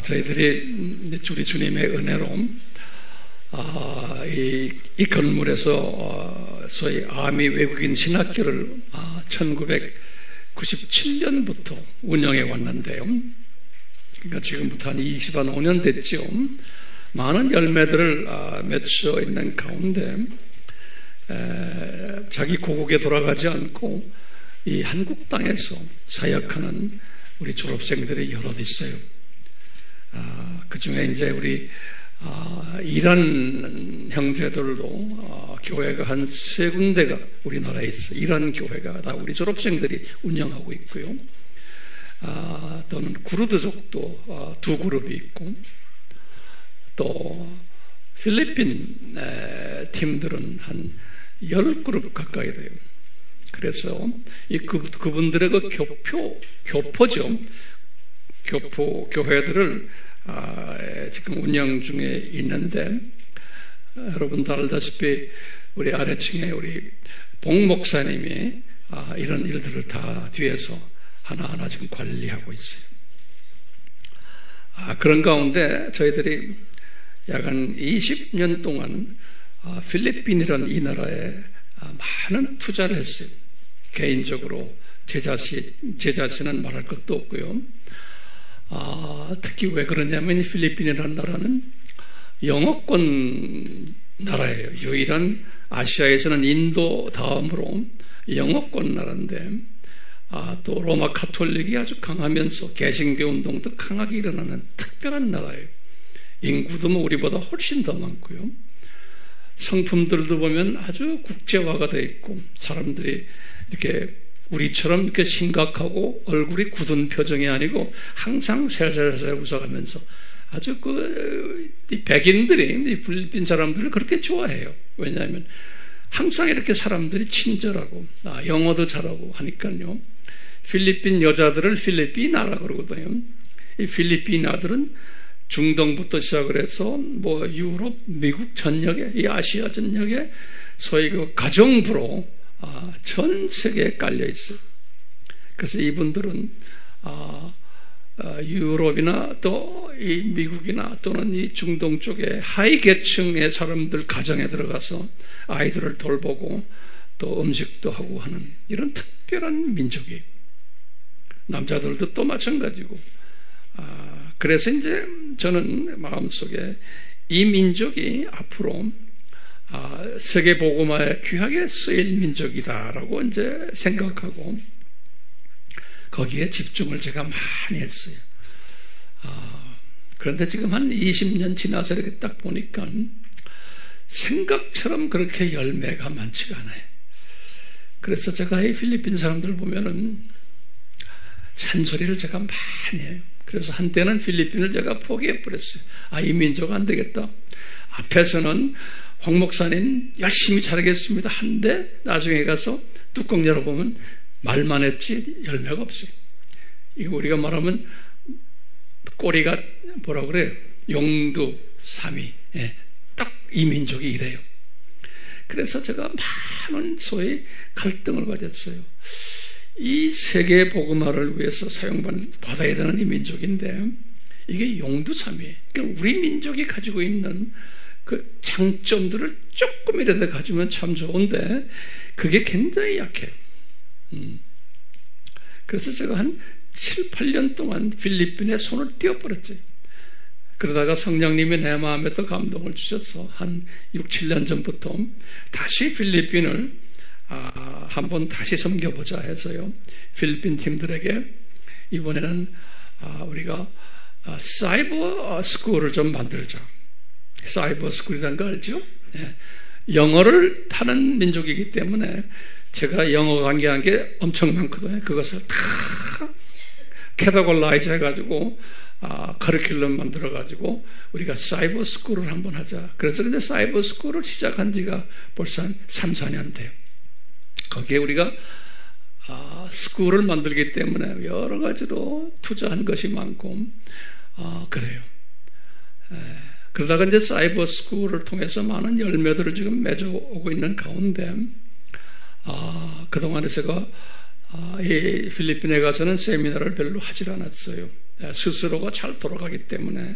저희들이 우리 주님의 은혜로 이 건물에서 소위 아미 외국인 신학교를 1997년부터 운영해 왔는데요. 그러니까 지금부터 한 25년 됐죠. 많은 열매들을 맺혀 있는 가운데 자기 고국에 돌아가지 않고 이 한국 땅에서 사역하는 우리 졸업생들이 여럿 있어요. 그 중에 이제 우리 이란 형제들도 교회가 한 3군데가 우리나라에 있어요. 이란 교회가 다 우리 졸업생들이 운영하고 있고요. 또는 구르드족도 2그룹이 있고, 또 필리핀 팀들은 한 10그룹 가까이 돼요. 그래서 그분들의 그 교포죠. 교포 교회들을 지금 운영 중에 있는데, 여러분도 알다시피 우리 아래층에 우리 봉 목사님이 이런 일들을 다 뒤에서 하나하나 지금 관리하고 있어요. 그런 가운데 저희들이 약 한 20년 동안 필리핀이라는 이 나라에 많은 투자를 했어요. 개인적으로 제 자신은 말할 것도 없고요. 특히 왜 그러냐면 필리핀이라는 나라는 영어권 나라예요. 유일한 아시아에서는 인도 다음으로 영어권 나라인데, 또 로마 가톨릭이 아주 강하면서 개신교 운동도 강하게 일어나는 특별한 나라예요. 인구도 우리보다 훨씬 더 많고요. 성품들도 보면 아주 국제화가 되어 있고, 사람들이 이렇게 우리처럼 이렇게 심각하고 얼굴이 굳은 표정이 아니고 항상 살살살 웃어가면서 아주 이 백인들이 이 필리핀 사람들을 그렇게 좋아해요. 왜냐하면 항상 이렇게 사람들이 친절하고 영어도 잘하고 하니까요. 필리핀 여자들을 필리피나라 그러거든요. 이 필리피나들은 중동부터 시작을 해서 유럽, 미국 전역에, 이 아시아 전역에 소위 그 가정부로 전 세계에 깔려 있어요. 그래서 이분들은 유럽이나 또 이 미국이나 또는 이 중동 쪽에 하위 계층의 사람들 가정에 들어가서 아이들을 돌보고 또 음식도 하고 하는 이런 특별한 민족이에요. 남자들도 또 마찬가지고. 그래서 이제 저는 마음속에 이 민족이 앞으로 세계 복음화에 귀하게 쓰일 민족이다라고 이제 생각하고 거기에 집중을 제가 많이 했어요. 그런데 지금 한 20년 지나서 이렇게 딱 보니까 생각처럼 그렇게 열매가 많지가 않아요. 그래서 제가 이 필리핀 사람들 보면은 잔소리를 제가 많이 해요. 그래서 한때는 필리핀을 제가 포기해버렸어요. 이 민족 안 되겠다. 앞에서는 황 목사님 열심히 잘하겠습니다 한데 나중에 가서 뚜껑 열어보면 말만 했지 열매가 없어요. 이거 우리가 말하면 꼬리가 뭐라 그래요? 용두삼이. 딱 이 민족이 이래요. 그래서 제가 많은 소위 갈등을 가졌어요. 이 세계 복음화를 위해서 사용받아야 되는 이 민족인데 이게 용두삼이에요. 그러니까 우리 민족이 가지고 있는 그 장점들을 조금이라도 가지면 참 좋은데 그게 굉장히 약해요. 그래서 제가 한 7, 8년 동안 필리핀에 손을 띄워버렸죠. 그러다가 성령님이 내 마음에 더 감동을 주셔서 한 6, 7년 전부터 다시 필리핀을 한번 다시 섬겨보자 해서요. 필리핀 팀들에게 이번에는 우리가 사이버 스쿨을 좀 만들자. 사이버 스쿨이라는 거 알죠? 영어를 하는 민족이기 때문에 제가 영어 강의한 게 엄청 많거든요. 그것을 다 캐다골라이즈 해가지고 커리큘럼 만들어가지고 우리가 사이버 스쿨을 한번 하자. 그래서 근데 사이버 스쿨을 시작한 지가 벌써 한 3, 4년 돼요. 거기에 우리가 스쿨을 만들기 때문에 여러 가지로 투자한 것이 많고 그래요. 그러다가 이제 사이버 스쿨을 통해서 많은 열매들을 지금 맺어오고 있는 가운데 그동안에 제가 이 필리핀에 가서는 세미나를 별로 하질 않았어요. 스스로가 잘 돌아가기 때문에.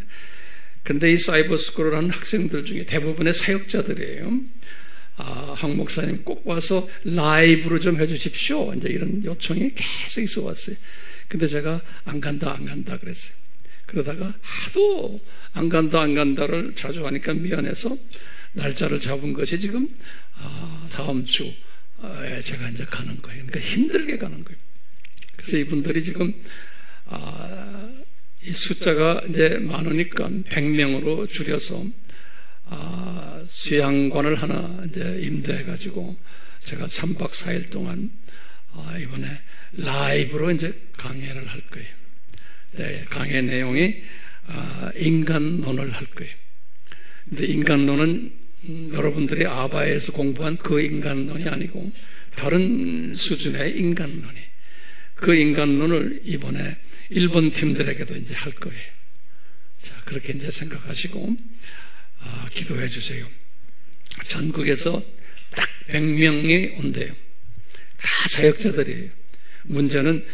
근데 이 사이버스쿨을 하는 학생들 중에 대부분의 사역자들이에요. 황 목사님 꼭 와서 라이브로 좀 해주십시오. 이제 이런 요청이 계속 있어 왔어요. 근데 제가 안 간다 그랬어요. 그러다가 하도 안 간다를 자주 하니까 미안해서 날짜를 잡은 것이 지금 다음 주에 제가 이제 가는 거예요. 그러니까 힘들게 가는 거예요. 그래서 이분들이 지금 이 숫자가 이제 많으니까 100명으로 줄여서 수양관을 하나 이제 임대해가지고 제가 3박 4일 동안 이번에 라이브로 이제 강해를 할 거예요. 네, 강해 내용이 인간론을 할 거예요. 근데 인간론은 여러분들이 아바에서 공부한 그 인간론이 아니고 다른 수준의 인간론이, 그 인간론을 이번에 일본 팀들에게도 이제 할 거예요. 자, 그렇게 이제 생각하시고 기도해 주세요. 전국에서 딱 100명이 온대요. 다 사역자들이에요. 문제는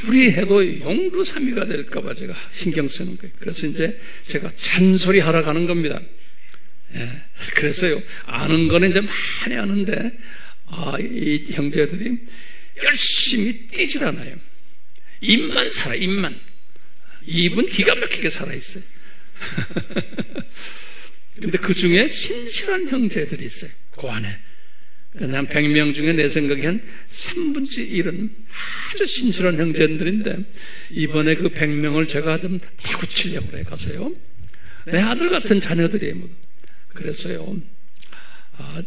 아무리 해도 용두사미가 될까봐 제가 신경 쓰는 거예요. 그래서 이제 제가 잔소리 하러 가는 겁니다. 예, 그래서요, 아는 거는 이제 많이 아는데, 이 형제들이 열심히 뛰질 않아요. 입만 살아, 입만. 입은 기가 막히게 살아있어요. 근데 그 중에 신실한 형제들이 있어요. 그 안에. 한 100명 중에 내 생각에 한 3분의 1은 아주 신실한 형제들인데, 이번에 그 100명을 제가 좀 다구치려고 그래, 가서요. 내 아들 같은 자녀들이에요, 모두. 그래서요,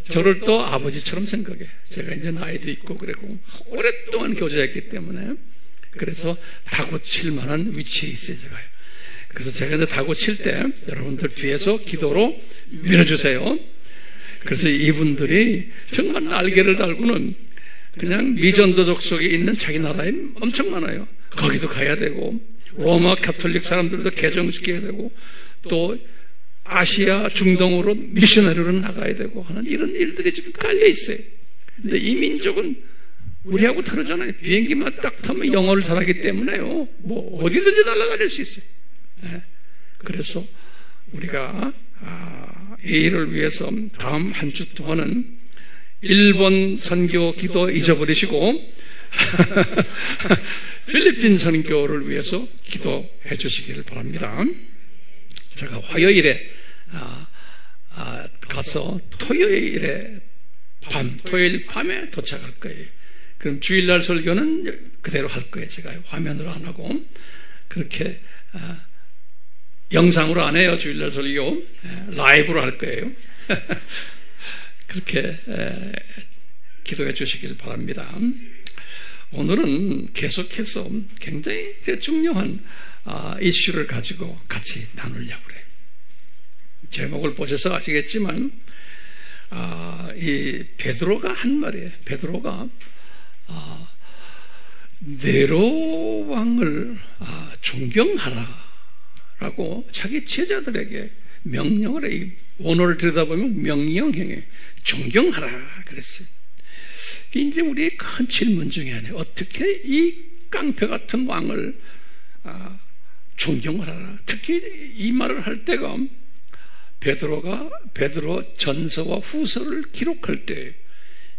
저를 또 아버지처럼 생각해. 제가 이제 나이도 있고, 그리고 오랫동안 교제했기 때문에. 그래서 다구칠 만한 위치에 있어요, 제가요. 그래서 제가 이제 다구칠 때 여러분들 뒤에서 기도로 밀어주세요. 그래서 이분들이 정말 날개를 달고는 그냥 미전도적 속에 있는 자기 나라에 엄청 많아요. 거기도 가야 되고, 로마 가톨릭 사람들도 개종시켜야 되고, 또 아시아 중동으로 미셔너리로 나가야 되고 하는 이런 일들이 지금 깔려 있어요. 근데 이 민족은 우리하고 다르잖아요. 비행기만 딱 타면 영어를 잘하기 때문에요, 뭐 어디든지 날아갈 수 있어요. 네. 그래서 우리가 이 일을 위해서 다음 한 주 동안은 일본 선교 기도 잊어버리시고 필리핀 선교를 위해서 기도해 주시기를 바랍니다. 제가 화요일에 가서 토요일 밤에 도착할 거예요. 그럼 주일날 설교는 그대로 할 거예요. 제가 화면으로 안 하고 그렇게 영상으로 안 해요. 주일날 설교 라이브로 할 거예요. 그렇게 기도해 주시길 바랍니다. 오늘은 계속해서 굉장히 중요한 이슈를 가지고 같이 나누려고 그래요. 제목을 보셔서 아시겠지만 이 베드로가 한 말이에요. 베드로가 네로 왕을 존경하라라고 자기 제자들에게 명령을 해요. 원어를 들여다보면 명령형에 존경하라 그랬어요. 이제 우리의 큰 질문 중에 하나예요. 어떻게 이 깡패 같은 왕을 존경을 하라. 특히 이 말을 할 때가 베드로 전서와 후서를 기록할 때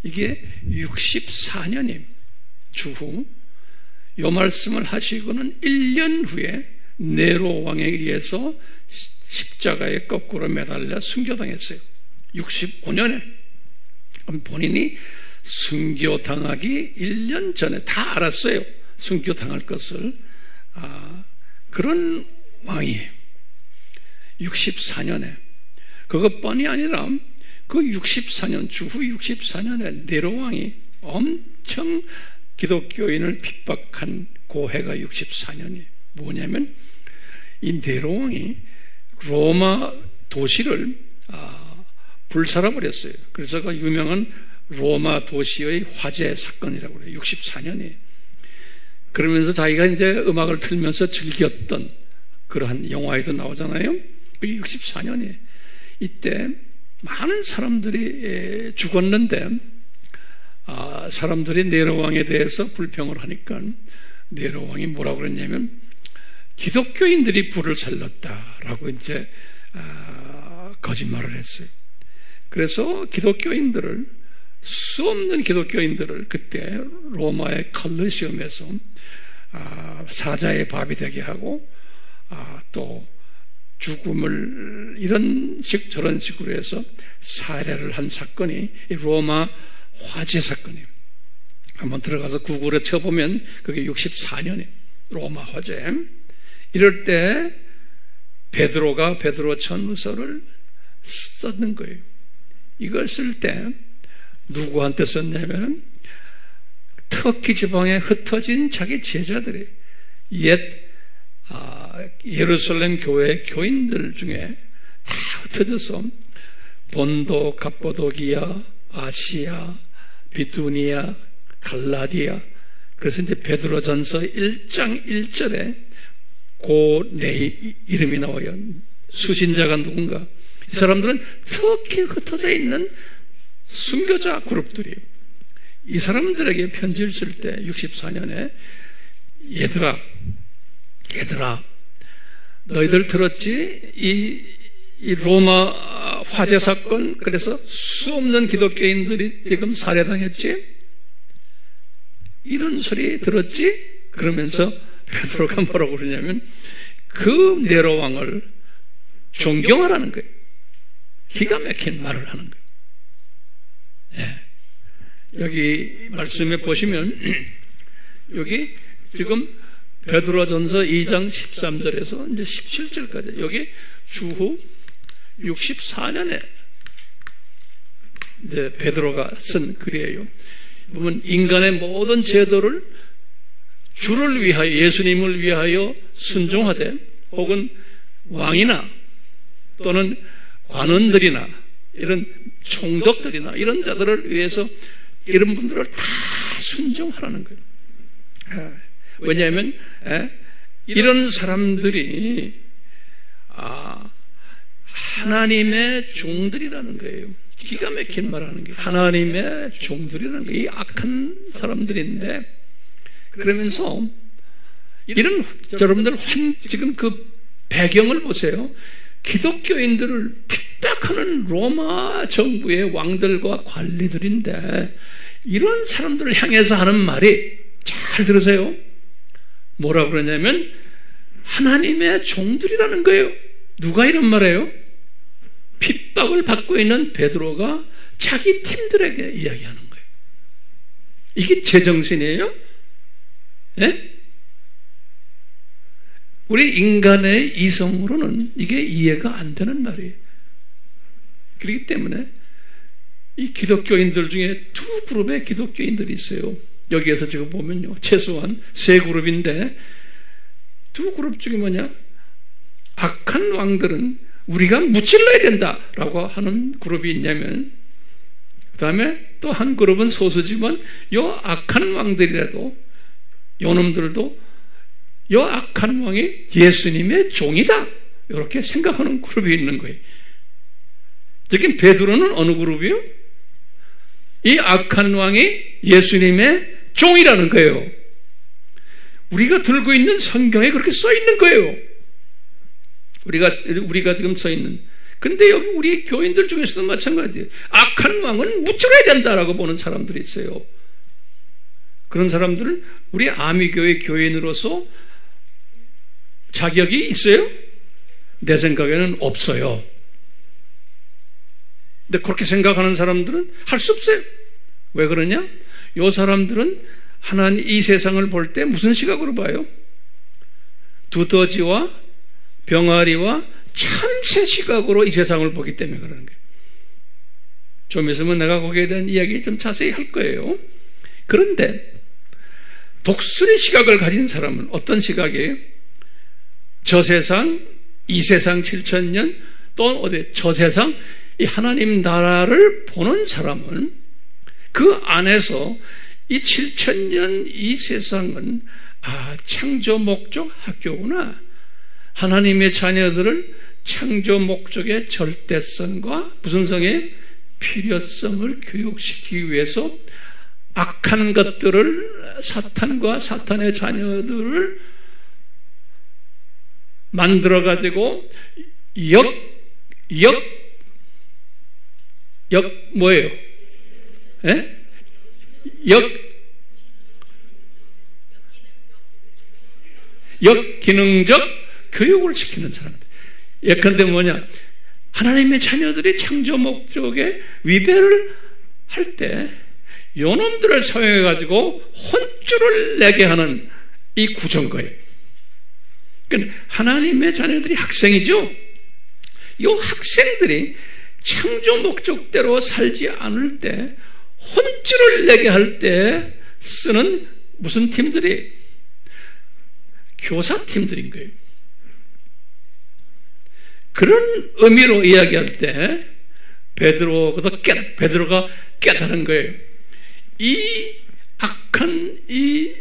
이게 64년임 주후 이 말씀을 하시고는 1년 후에 네로 왕에 의해서 십자가에 거꾸로 매달려 순교당했어요. 65년에 본인이 순교당하기 1년 전에 다 알았어요. 순교당할 것을. 그런 왕이에요. 64년에. 그것뿐이 아니라 그 64년, 주후 64년에 네로 왕이 엄청 기독교인을 핍박한 고해가 64년이에요. 뭐냐면 이 네로 왕이 로마 도시를 불살아버렸어요. 그래서 그 유명한 로마 도시의 화재 사건이라고 그래요. 64년이에요. 그러면서 자기가 이제 음악을 틀면서 즐겼던 그러한 영화에도 나오잖아요. 그게 64년이에요. 이때 많은 사람들이 죽었는데 사람들이 네로 왕에 대해서 불평을 하니까 네로 왕이 뭐라고 그랬냐면 기독교인들이 불을 살렸다라고 이제 거짓말을 했어요. 그래서 기독교인들을, 수 없는 기독교인들을 그때 로마의 컬리시움에서 사자의 밥이 되게 하고 또 죽음을 이런 식 저런 식으로 해서 살해를 한 사건이 이 로마 화재 사건이에요. 한번 들어가서 구글에 쳐보면 그게 64년이에요. 로마 화재. 이럴 때 베드로가 베드로 전서를 썼는 거예요. 이걸 쓸 때 누구한테 썼냐면 터키 지방에 흩어진 자기 제자들이 옛 예루살렘 교회 교인들 중에 다 흩어져서 본도, 갑보도기아, 아시아, 비두니아, 갈라디아. 그래서 이제 베드로전서 1장 1절에 그 내 이름이 나와요. 수신자가 누군가. 이 사람들은 터키 흩어져 있는 순교자 그룹들이에요. 이 사람들에게 편지를 쓸 때 64년에 얘들아 너희들 들었지? 이 로마 화재 사건, 그래서 수 없는 기독교인들이 지금 살해당했지? 이런 소리 들었지? 그러면서 베드로가 뭐라고 그러냐면 그 네로 왕을 존경하라는 거예요. 기가 막힌 말을 하는 거예요. 예. 여기 말씀에 보시면 여기 지금 베드로전서 2장 13절에서 이제 17절까지 여기 주후 64년에 이제 베드로가 쓴 글이에요. 보면 인간의 모든 제도를 주를 위하여, 예수님을 위하여 순종하되 혹은 왕이나 또는 관원들이나 이런 총독들이나 이런 자들을 위해서 이런 분들을 다 순종하라는 거예요. 왜냐하면 이런 사람들이 하나님의 종들이라는 거예요. 기가 막힌 말하는 게 하나님의 종들이라는 거예요. 이 악한 사람들인데, 그러면서 이런 여러분들 지금 그 배경을 보세요. 기독교인들을 핍박하는 로마 정부의 왕들과 관리들인데 이런 사람들을 향해서 하는 말이, 잘 들으세요, 뭐라 그러냐면 하나님의 종들이라는 거예요. 누가 이런 말해요? 핍박을 받고 있는 베드로가 자기 팀들에게 이야기하는 거예요. 이게 제정신이에요? 예? 우리 인간의 이성으로는 이게 이해가 안 되는 말이에요. 그렇기 때문에 이 기독교인들 중에 두 그룹의 기독교인들이 있어요. 여기에서 지금 보면요, 최소한 세 그룹인데 두 그룹 중에 뭐냐? 악한 왕들은 우리가 무찔러야 된다라고 하는 그룹이 있냐면, 그 다음에 또 한 그룹은 소수지만 요 악한 왕들이라도 요 놈들도 요 악한 왕이 예수님의 종이다 이렇게 생각하는 그룹이 있는 거예요. 지금 베드로는 어느 그룹이요? 이 악한 왕이 예수님의 종이라는 거예요. 우리가 들고 있는 성경에 그렇게 써 있는 거예요. 우리가 지금 써 있는. 근데 여기 우리 교인들 중에서도 마찬가지예요. 악한 왕은 무찔러야 된다라고 보는 사람들이 있어요. 그런 사람들은 우리 아미교회 교인으로서 자격이 있어요? 내 생각에는 없어요. 근데 그렇게 생각하는 사람들은 할 수 없어요. 왜 그러냐? 이 사람들은 하나님 이 세상을 볼 때 무슨 시각으로 봐요? 두더지와 병아리와 참새 시각으로 이 세상을 보기 때문에 그러는 거예요. 좀 있으면 내가 거기에 대한 이야기 좀 자세히 할 거예요. 그런데 독수리 시각을 가진 사람은 어떤 시각이에요? 저 세상, 이 세상 7,000년, 또 어디 저 세상, 이 하나님 나라를 보는 사람은 그 안에서 이 7,000년 이 세상은 창조 목적 학교구나. 하나님의 자녀들을 창조 목적의 절대성과 무슨 성의 필요성을 교육시키기 위해서 악한 것들을, 사탄과 사탄의 자녀들을 만들어가지고 뭐예요? 예? 역기능적 교육을 시키는 사람들. 예컨대 뭐냐? 하나님의 자녀들이 창조 목적에 위배를 할 때 요놈들을 사용해가지고 혼쭐을 내게 하는 이 구조인 거예요. 그러니까 하나님의 자녀들이 학생이죠. 이 학생들이 창조 목적대로 살지 않을 때 혼쭐을 내게 할 때 쓰는 무슨 팀들이? 교사팀들인 거예요. 그런 의미로 이야기할 때 베드로가 깨달은 거예요. 이 악한 이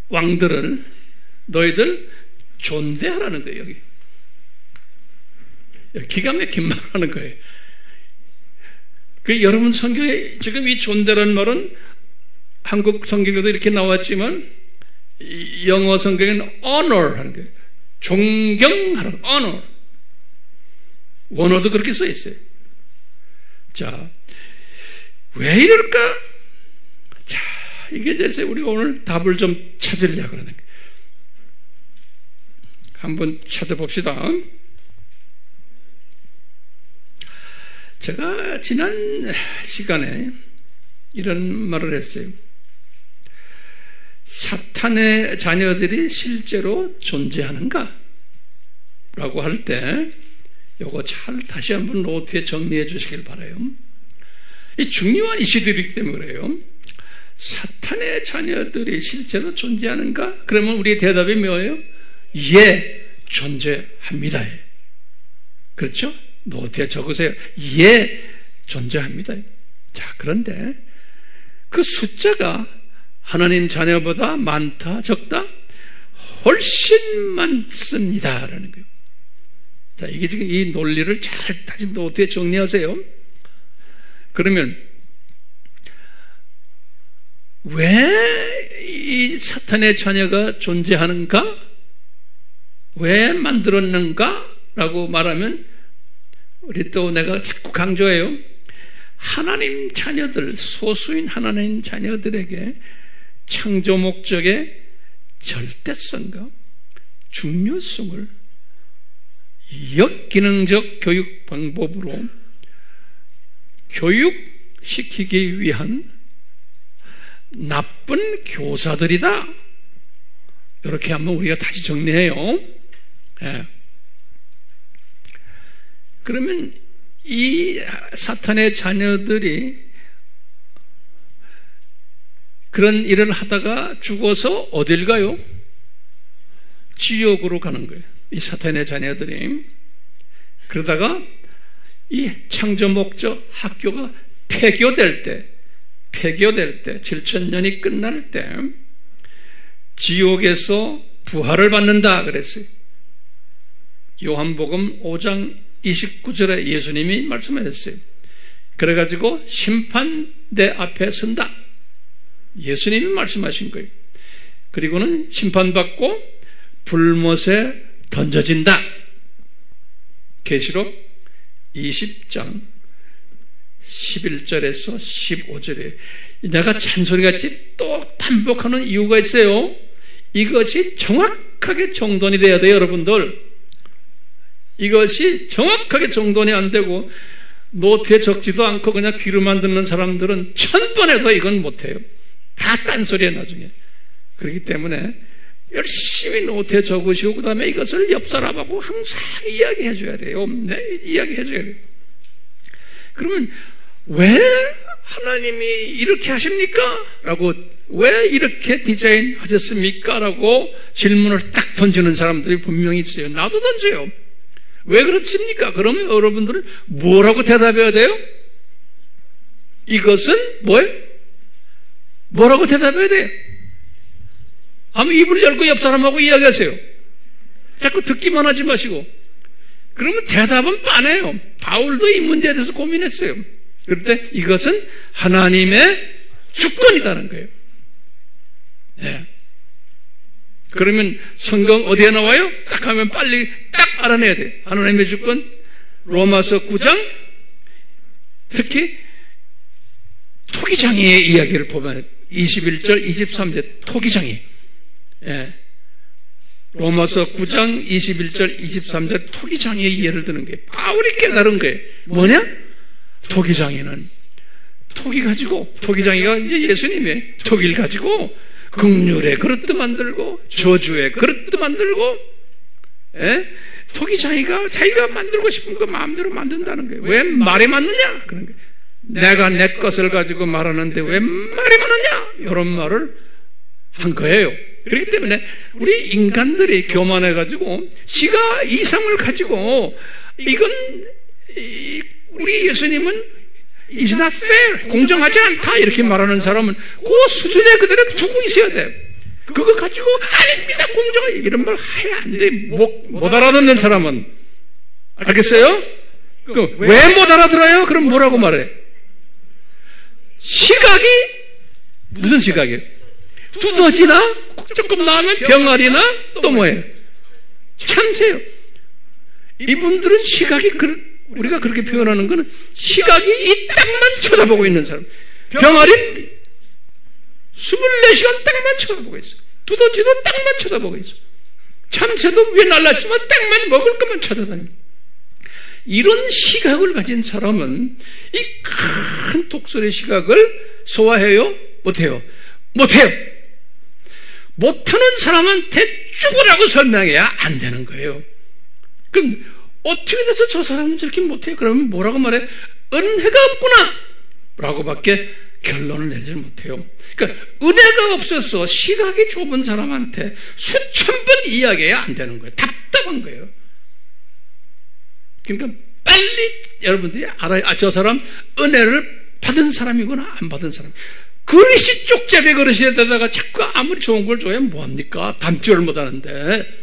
왕들을 너희들 존대하라는 거예요. 여기 기가 막힌 말 하는 거예요. 여러분 성경에 지금 이 존대라는 말은 한국 성경에도 이렇게 나왔지만 영어 성경에는 honor 하는 거예요. 존경하라. honor. 원어도 그렇게 써 있어요. 자, 왜 이럴까? 자, 이게 이제 우리가 오늘 답을 좀 찾으려고 그러는 거예요. 한번 찾아봅시다. 제가 지난 시간에 이런 말을 했어요. 사탄의 자녀들이 실제로 존재하는가? 라고 할 때 요거 잘 다시 한번 노트에 정리해 주시길 바라요. 이 중요한 이슈들이기 때문에 그래요. 사탄의 자녀들이 실제로 존재하는가? 그러면 우리의 대답이 뭐예요? 예, 존재합니다. 그렇죠? 노트에 적으세요. 예, 존재합니다. 자, 그런데 그 숫자가 하나님 자녀보다 많다, 적다? 훨씬 많습니다. 라는 거예요. 자, 이게 지금 이 논리를 잘 다시 노트에 정리하세요. 그러면 왜 이 사탄의 자녀가 존재하는가? 왜 만들었는가? 라고 말하면 우리 또 내가 자꾸 강조해요. 하나님 자녀들, 소수인 하나님 자녀들에게 창조 목적의 절대성과 중요성을 역기능적 교육 방법으로 교육시키기 위한 나쁜 교사들이다. 이렇게 한번 우리가 다시 정리해요. 예. 그러면 이 사탄의 자녀들이 그런 일을 하다가 죽어서 어딜 가요? 지옥으로 가는 거예요. 이 사탄의 자녀들이. 그러다가 이 창조 목적 학교가 폐교될 때 7,000년이 끝날 때 지옥에서 부활을 받는다 그랬어요. 요한복음 5장 29절에 예수님이 말씀하셨어요. 그래가지고 심판대 앞에 선다. 예수님이 말씀하신 거예요. 그리고는 심판받고 불못에 던져진다. 계시록 20장 11절에서 15절에 내가 잔소리같이 또 반복하는 이유가 있어요. 이것이 정확하게 정돈이 돼야 돼요, 여러분들. 이것이 정확하게 정돈이 안 되고 노트에 적지도 않고 그냥 귀로만 듣는 사람들은 1000번에도 이건 못해요. 다 딴소리에 나중에. 그렇기 때문에 열심히 노트에 적으시고 그 다음에 이것을 옆 사람하고 항상 이야기해 줘야 돼요. 네, 이야기해 줘야 돼요. 그러면 왜 하나님이 이렇게 하십니까? 라고 왜 이렇게 디자인하셨습니까? 라고 질문을 딱 던지는 사람들이 분명히 있어요. 나도 던져요. 왜 그렇습니까? 그러면 여러분들은 뭐라고 대답해야 돼요? 이것은 뭐예요? 뭐라고 대답해야 돼요? 아무 입을 열고 옆 사람하고 이야기하세요. 자꾸 듣기만 하지 마시고. 그러면 대답은 빤해요. 바울도 이 문제에 대해서 고민했어요. 그럴 때 이것은 하나님의 주권이라는 거예요. 네. 그러면 성경 어디에 나와요? 딱 하면 빨리 딱 알아내야 돼. 하나님의 주권, 로마서 9장, 특히 토기장애의 이야기를 보면 21절, 23절 토기장애. 예. 로마서 9장 21절, 23절 토기장애의 예를 드는 거예요. 바울이 깨달은 거예요. 뭐냐? 토기장애는 토기 가지고, 토기장애가 이제 예수님의 토기를 가지고 긍휼의 그릇도 만들고 저주의 그릇도 만들고, 예? 토기장애가 자기가 만들고 싶은 거 마음대로 만든다는 거예요. 왜 말에 맞느냐? 그런 거예요. 내가 내 것을 가지고 말하는데 왜 말이 많으냐? 이런 말을 한 거예요. 그렇기 때문에 우리 인간들이 교만해가지고 지가 이성을 가지고 이건 우리 예수님은 is not fair, 공정하지 않다 이렇게 말하는 사람은 그 수준에 그대로 두고 있어야 돼. 그거 가지고 아닙니다, 공정해 이런 말 해야 안 돼. 못 알아듣는 사람은 알겠어요? 왜 못 알아들어요? 그럼 뭐라고 말해? 시각이 무슨 시각이에요? 두더지나 조금 나오면 병아리나 또 뭐예요? 참새요. 이분들은 시각이 우리가 그렇게 표현하는 것은 시각이 이 땅만 쳐다보고 있는 사람. 병아리는 24시간 땅만 쳐다보고 있어. 두더지도 땅만 쳐다보고 있어. 참새도 위에 날랐지만 땅만 먹을 것만 쳐다다닙니다. 이런 시각을 가진 사람은 이 큰 독설의 시각을 소화해요? 못해요? 못해요. 못하는 사람한테 죽으라고 설명해야 안 되는 거예요. 그럼 어떻게 돼서 저 사람은 저렇게 못해요? 그러면 뭐라고 말해? 은혜가 없구나 라고 밖에 결론을 내리지 못해요. 그러니까 은혜가 없어서 시각이 좁은 사람한테 수천 번 이야기해야 안 되는 거예요. 답답한 거예요. 그러니까 빨리 여러분들이 알아요. 저 사람 은혜를 받은 사람이구나, 안 받은 사람. 그릇이 쪽잡이 그릇에다가 자꾸 아무리 좋은 걸 줘야 뭐합니까? 담지를 못하는데.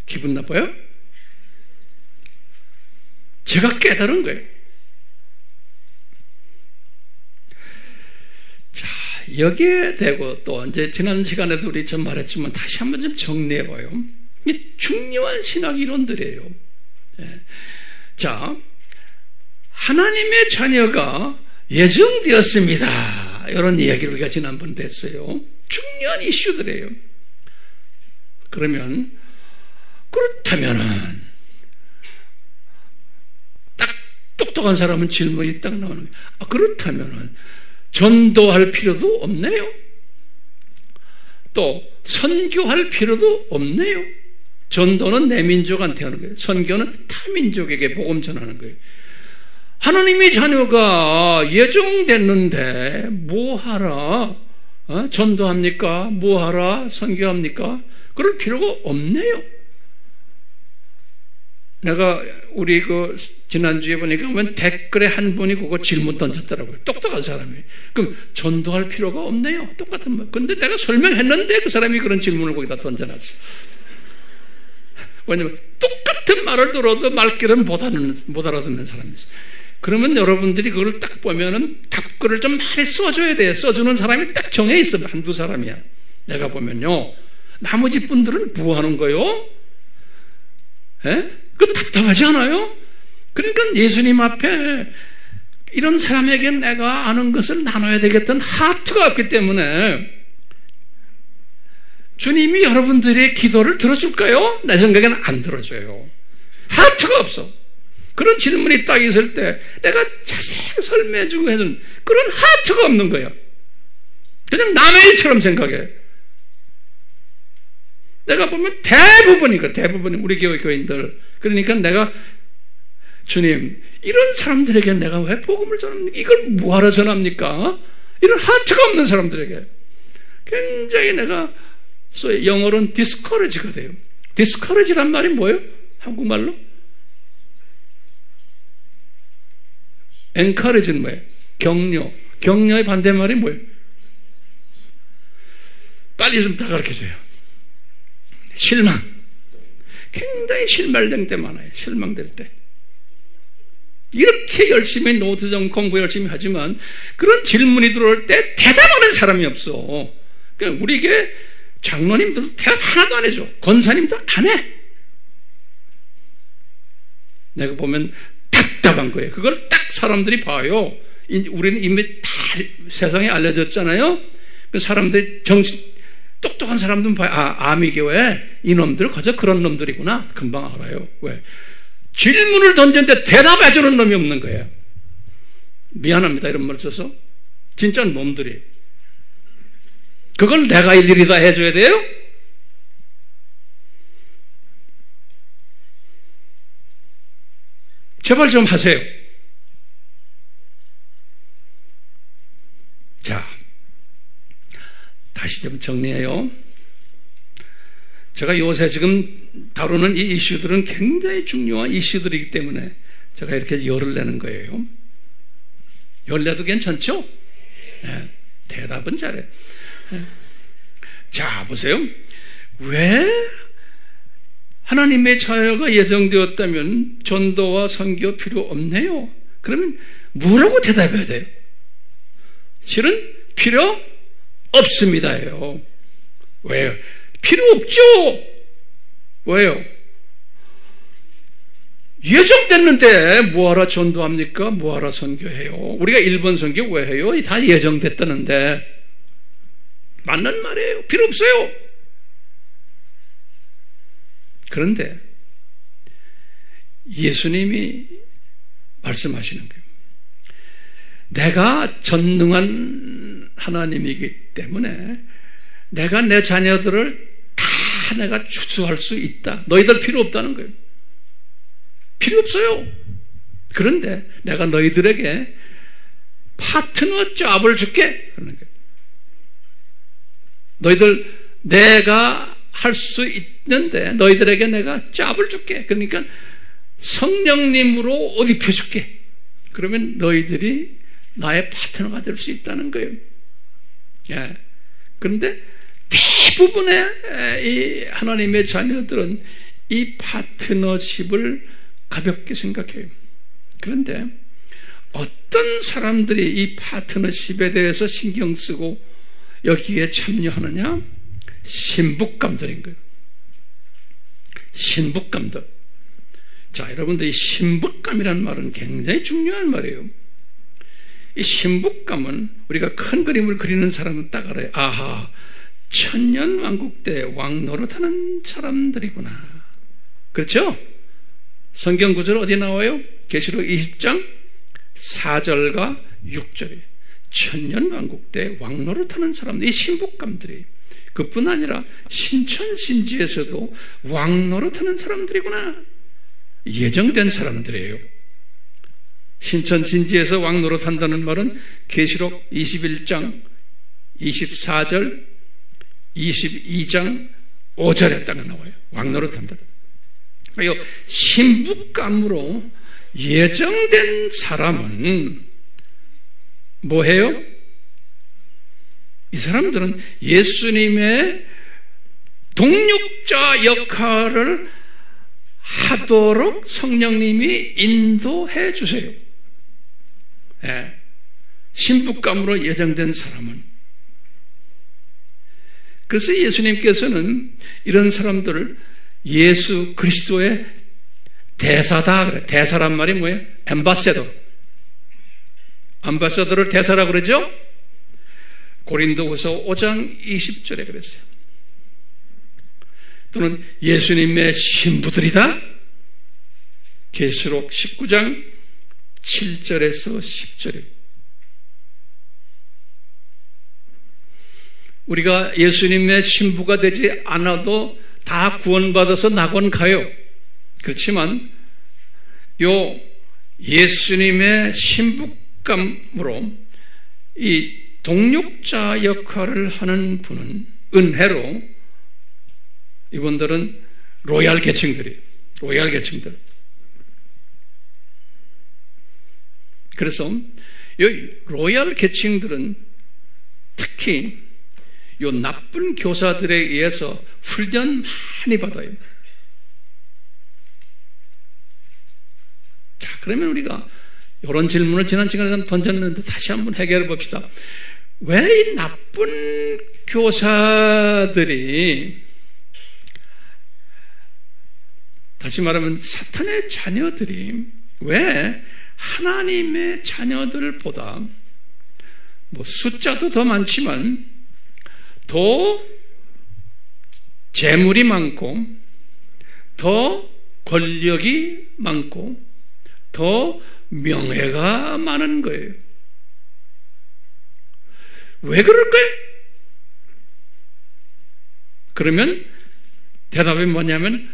기분 나빠요? 제가 깨달은 거예요. 자, 여기에 대고 또 이제 지난 시간에도 우리 좀 말했지만 다시 한번 좀 정리해봐요. 이게 중요한 신학 이론들이에요. 예. 자, 하나님의 자녀가 예정되었습니다. 이런 이야기를 우리가 지난번에 했어요. 중요한 이슈들이에요. 그렇다면은 딱 똑똑한 사람은 질문이 딱 나오는 거예요. 그렇다면은 전도할 필요도 없네요. 또 선교할 필요도 없네요. 전도는 내 민족한테 하는 거예요. 선교는 타 민족에게 복음 전하는 거예요. 하나님의 자녀가 예정됐는데 뭐하라? 전도합니까? 뭐하라? 선교합니까? 그럴 필요가 없네요. 내가 우리 지난주에 보니까 댓글에 한 분이 그거 질문 던졌더라고요. 똑똑한 사람이. 그럼 전도할 필요가 없네요. 똑같은 말. 근데 내가 설명했는데 그 사람이 그런 질문을 거기다 던져놨어. 왜냐면 똑같은 말을 들어도 말귀를 못 알아듣는 사람이 있어요. 그러면 여러분들이 그걸 딱 보면은 답글을 좀 많이 써줘야 돼요. 써주는 사람이 딱 정해 있어. 한두 사람이야. 내가 보면요. 나머지 분들은 뭐 하는 거요? 예? 그 답답하지 않아요? 그러니까 예수님 앞에 이런 사람에게 내가 아는 것을 나눠야 되겠다는 하트가 없기 때문에 주님이 여러분들의 기도를 들어줄까요? 내 생각에는 안 들어줘요. 하트가 없어. 그런 질문이 딱 있을 때 내가 자세히 설명해주고 해는 그런 하트가 없는 거예요. 그냥 남의 일처럼 생각해. 내가 보면 대부분이 우리 교인들. 그러니까 내가 주님 이런 사람들에게 내가 왜 복음을 전합니까? 이걸 뭐하러 전합니까? 이런 하트가 없는 사람들에게 굉장히 내가 영어로는 discourage가 돼요. discourage란 말이 뭐예요? 한국말로? encourage는 뭐예요? 격려. 격려의 반대말이 뭐예요? 빨리 좀 다 가르쳐줘요. 실망. 굉장히 실망될 때 많아요. 실망될 때. 이렇게 열심히 노트정 공부 열심히 하지만 그런 질문이 들어올 때 대답하는 사람이 없어. 그러니까 우리 교회 장로님들 대답 하나도 안 해줘. 권사님도 안 해. 내가 보면 답답한 거예요. 그걸 딱 사람들이 봐요. 우리는 이미 다 세상에 알려졌잖아요. 그 사람들이 똑똑한 사람들은 봐요. 아미교회 이놈들 거저 그런 놈들이구나. 금방 알아요. 왜? 질문을 던졌는데 대답해주는 놈이 없는 거예요. 미안합니다 이런 말 써서. 진짜 놈들이. 그걸 내가 일일이 다 해줘야 돼요? 제발 좀 하세요. 자, 다시 좀 정리해요. 제가 요새 지금 다루는 이 이슈들은 굉장히 중요한 이슈들이기 때문에 제가 이렇게 열을 내는 거예요. 열 내도 괜찮죠? 네, 대답은 잘해. 네. 자, 보세요. 왜 하나님의 자녀가 예정되었다면 전도와 선교 필요 없네요? 그러면 뭐라고 대답해야 돼요? 실은 필요 없습니다예요. 왜요? 필요 없죠. 왜요? 예정됐는데 뭐하러 전도합니까? 뭐하러 선교해요? 우리가 일본 선교 왜 해요? 다 예정됐다는데. 맞는 말이에요. 필요 없어요. 그런데 예수님이 말씀하시는 거예요. 내가 전능한 하나님이기 때문에 내가 내 자녀들을 다 내가 추수할 수 있다. 너희들 필요 없다는 거예요. 필요 없어요. 그런데 내가 너희들에게 파트너 잡을 줄게. 그러는 거예요. 너희들 내가 할 수 있는데 너희들에게 내가 짭을 줄게. 그러니까 성령님으로 옷 입혀줄게. 그러면 너희들이 나의 파트너가 될 수 있다는 거예요. 예. 그런데 대부분의 이 하나님의 자녀들은 이 파트너십을 가볍게 생각해요. 그런데 어떤 사람들이 이 파트너십에 대해서 신경 쓰고 여기에 참여하느냐? 신부감들인 거예요. 신부감들. 자, 여러분들 이 신부감이라는 말은 굉장히 중요한 말이에요. 이 신부감은 우리가 큰 그림을 그리는 사람은 딱 알아요. 아하, 천년왕국 때 왕 노릇하는 사람들이구나. 그렇죠? 성경 구절 어디 나와요? 계시록 20장 4절과 6절에 천년왕국 때 왕 노릇하는 사람들, 이 신부감들이 그뿐 아니라 신천신지에서도 왕 노릇하는 사람들이구나. 예정된 사람들이에요. 신천진지에서 왕 노릇한다는 말은 계시록 21장 24절 22장 5절에 딱 나와요. 왕 노릇한다. 그리고 신부감으로 예정된 사람은 뭐해요? 이 사람들은 예수님의 동력자 역할을 하도록 성령님이 인도해 주세요. 예. 신부감으로 예정된 사람은. 그래서 예수님께서는 이런 사람들을 예수 그리스도의 대사다 그래. 대사란 말이 뭐예요? 엠바세더. 암바사더를 대사라고 그러죠? 고린도후서 5장 20절에 그랬어요. 또는 예수님의 신부들이다. 계시록 19장 7절에서 10절에 우리가 예수님의 신부가 되지 않아도 다 구원받아서 낙원 가요. 그렇지만 요 예수님의 신부감으로 이 동력자 역할을 하는 분은 은혜로 이분들은 로얄 계층들이에요. 로얄 계층들. 그래서 이 로얄 계층들은 특히 이 나쁜 교사들에 의해서 훈련 많이 받아요. 자, 그러면 우리가 이런 질문을 지난 시간에 던졌는데 다시 한번 해결해 봅시다. 왜 이 나쁜 교사들이, 다시 말하면 사탄의 자녀들이 왜 하나님의 자녀들보다 숫자도 더 많지만 더 재물이 많고 더 권력이 많고 더 명예가 많은 거예요. 왜 그럴까요? 그러면 대답이 뭐냐면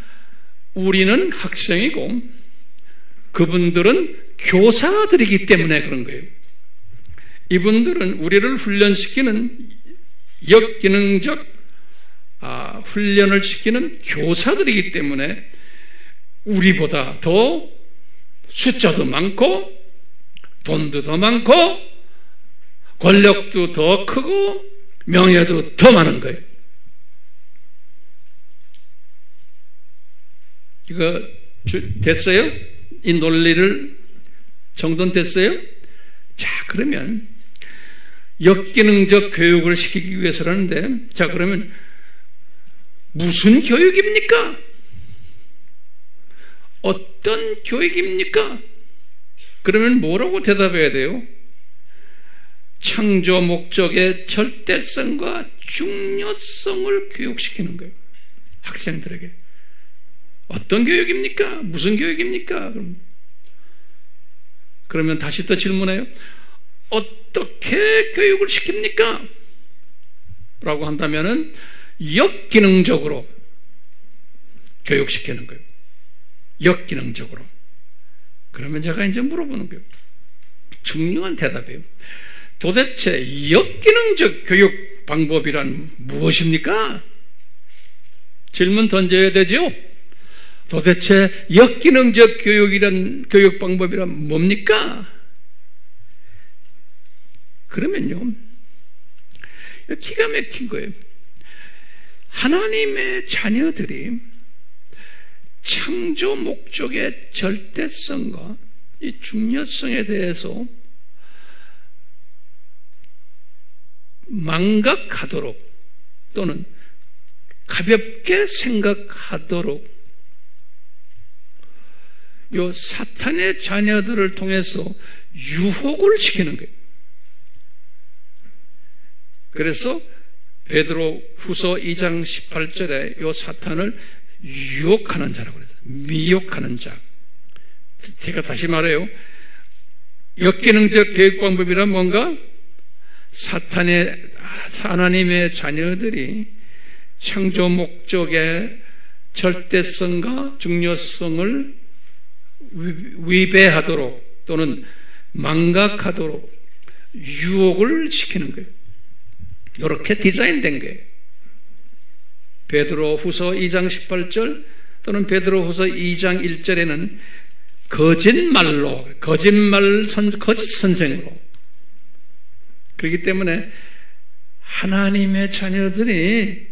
우리는 학생이고 그분들은 교사들이기 때문에 그런 거예요. 이분들은 우리를 훈련시키는 역기능적 훈련을 시키는 교사들이기 때문에 우리보다 더 숫자도 많고 돈도 더 많고 권력도 더 크고 명예도 더 많은 거예요. 이거 됐어요? 이 논리를 정돈됐어요? 자, 그러면 역기능적 교육을 시키기 위해서라는데, 자, 그러면 무슨 교육입니까? 어떤 교육입니까? 그러면 뭐라고 대답해야 돼요? 창조 목적의 절대성과 중요성을 교육시키는 거예요. 학생들에게. 어떤 교육입니까? 무슨 교육입니까? 그러면 다시 또 질문해요. 어떻게 교육을 시킵니까? 라고 한다면은 역기능적으로 교육시키는 거예요. 역기능적으로. 그러면 제가 이제 물어보는 거예요. 중요한 대답이에요. 도대체 역기능적 교육 방법이란 무엇입니까? 질문 던져야 되죠? 도대체 역기능적 교육 방법이란 뭡니까? 그러면요, 기가 막힌 거예요. 하나님의 자녀들이 창조 목적의 절대성과 이 중요성에 대해서 망각하도록 또는 가볍게 생각하도록 요 사탄의 자녀들을 통해서 유혹을 시키는 거예요. 그래서 베드로 후서 2장 18절에 요 사탄을 유혹하는 자라고 그래요. 미혹하는 자. 제가 다시 말해요. 역기능적 교육 방법이란 뭔가? 사탄의, 하나님의 자녀들이 창조 목적의 절대성과 중요성을 위배하도록 또는 망각하도록 유혹을 시키는 거예요. 이렇게 디자인된 거예요. 베드로 후서 2장 18절 또는 베드로 후서 2장 1절에는 거짓말로, 거짓 선생으로. 그렇기 때문에 하나님의 자녀들이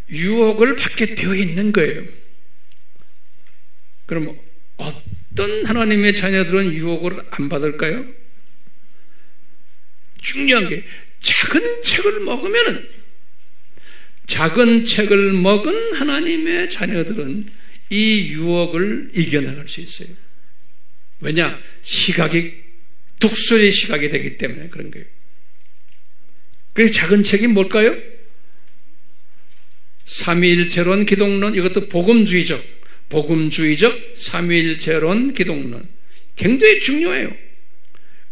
유혹을 받게 되어 있는 거예요. 그럼 어떤 하나님의 자녀들은 유혹을 안 받을까요? 중요한 게 작은 책을 먹은 하나님의 자녀들은 이 유혹을 이겨나갈 수 있어요. 왜냐? 독수리 시각이 되기 때문에 그런 거예요. 그래서 작은 책이 뭘까요? 삼위일체론 기독론, 이것도 복음주의적 삼위일체론 기독론. 굉장히 중요해요.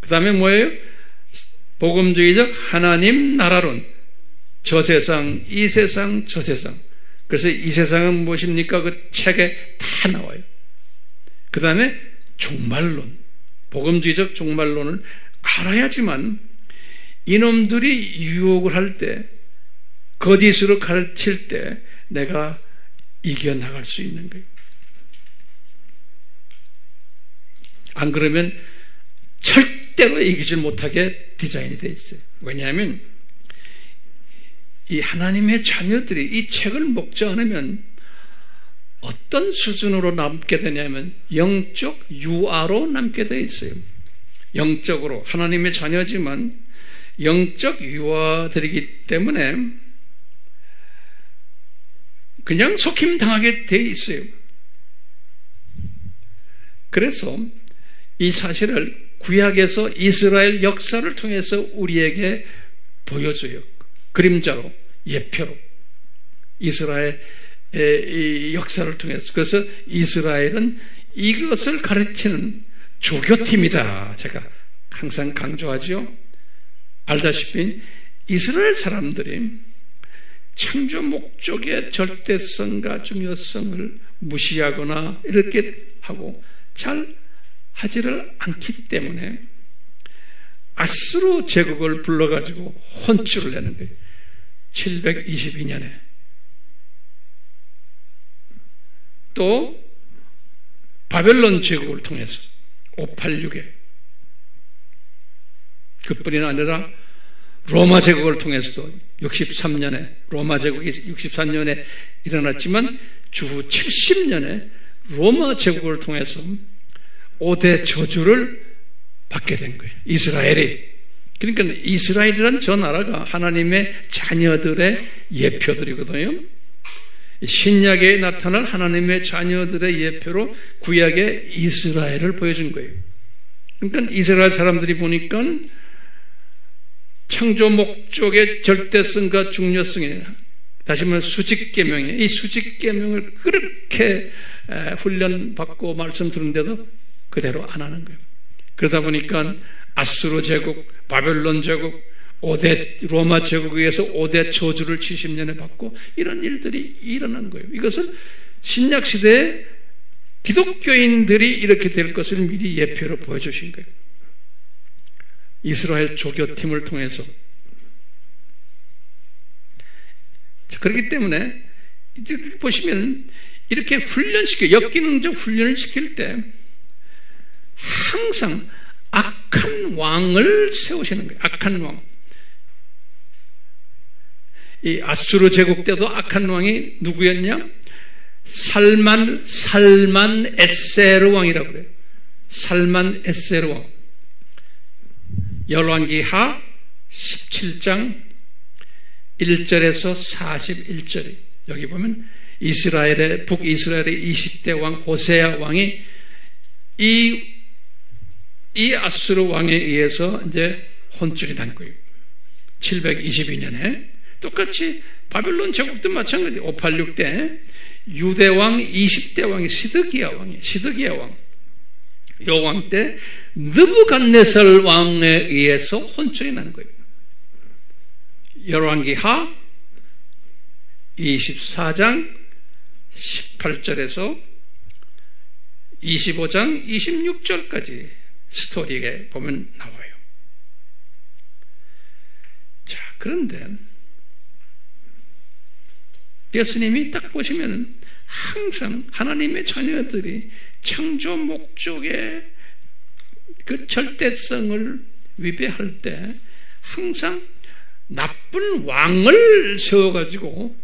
그 다음에 뭐예요? 복음주의적 하나님 나라론. 저 세상, 이 세상, 저 세상. 그래서 이 세상은 무엇입니까? 그 책에 다 나와요. 그 다음에 종말론. 복음주의적 종말론을 알아야지만 이놈들이 유혹을 할 때, 거짓으로 가르칠 때 내가 이겨나갈 수 있는 거예요. 안 그러면 절대로 이기질 못하게 디자인이 되어 있어요. 왜냐하면 이 하나님의 자녀들이 이 책을 먹지 않으면 어떤 수준으로 남게 되냐면 영적 유아로 남게 되어 있어요. 영적으로 하나님의 자녀지만 영적 유아들이기 때문에 그냥 속임당하게 되어 있어요. 그래서 이 사실을 구약에서 이스라엘 역사를 통해서 우리에게 보여줘요. 그림자로, 예표로. 이스라엘의 이 역사를 통해서. 그래서 이스라엘은 이것을 가르치는 조교팀이다. 제가 항상 강조하죠. 알다시피 이스라엘 사람들이 창조 목적의 절대성과 중요성을 무시하거나 이렇게 하고 잘 하지를 않기 때문에 아수르 제국을 불러가지고 혼쭐을 내는 거예요. 722년에 또 바벨론 제국을 통해서 586에 그뿐이 아니라 로마 제국을 통해서도 63년에 로마 제국이 63년에 일어났지만 주후 70년에 로마 제국을 통해서 5대 저주를 받게 된 거예요. 이스라엘이. 그러니까 이스라엘이란 저 나라가 하나님의 자녀들의 예표들이거든요. 신약에 나타날 하나님의 자녀들의 예표로 구약의 이스라엘을 보여준 거예요. 그러니까 이스라엘 사람들이 보니까 창조 목적의 절대성과 중요성에 다시 말해 수직계명이에요. 이 수직계명을 그렇게 훈련받고 말씀 들은데도 그대로 안 하는 거예요. 그러다 보니까 아수르 제국, 바벨론 제국, 5대 로마 제국에 의해서 5대 저주를 70년에 받고 이런 일들이 일어난 거예요. 이것을 신약 시대에 기독교인들이 이렇게 될 것을 미리 예표로 보여주신 거예요. 이스라엘 조교팀을 통해서. 그렇기 때문에 보시면 이렇게 역기능적 훈련을 시킬 때 항상 악한 왕을 세우시는 거예요. 악한 왕. 이 아수르 제국 때도 악한 왕이 누구였냐? 살만 에세르 왕이라고 그래요. 살만 에세르 왕. 열왕기하 17장 1절에서 41절이 여기 보면 북이스라엘의 20대 왕 호세아 왕이 이 아수르 왕에 의해서 이제 혼쭐이 난 거예요. 722년에 똑같이 바벨론 제국도 마찬가지. 586 때 유대 왕 20대 왕이 시드기야 왕. 요 왕 때 느부갓네살 왕에 의해서 혼쭐이 나는 거예요. 열왕기하 24장 18절에서 25장 26절까지 스토리에 보면 나와요. 자, 그런데 예수님이 딱 보시면 항상 하나님의 자녀들이 창조 목적의 그 절대성을 위배할 때 항상 나쁜 왕을 세워가지고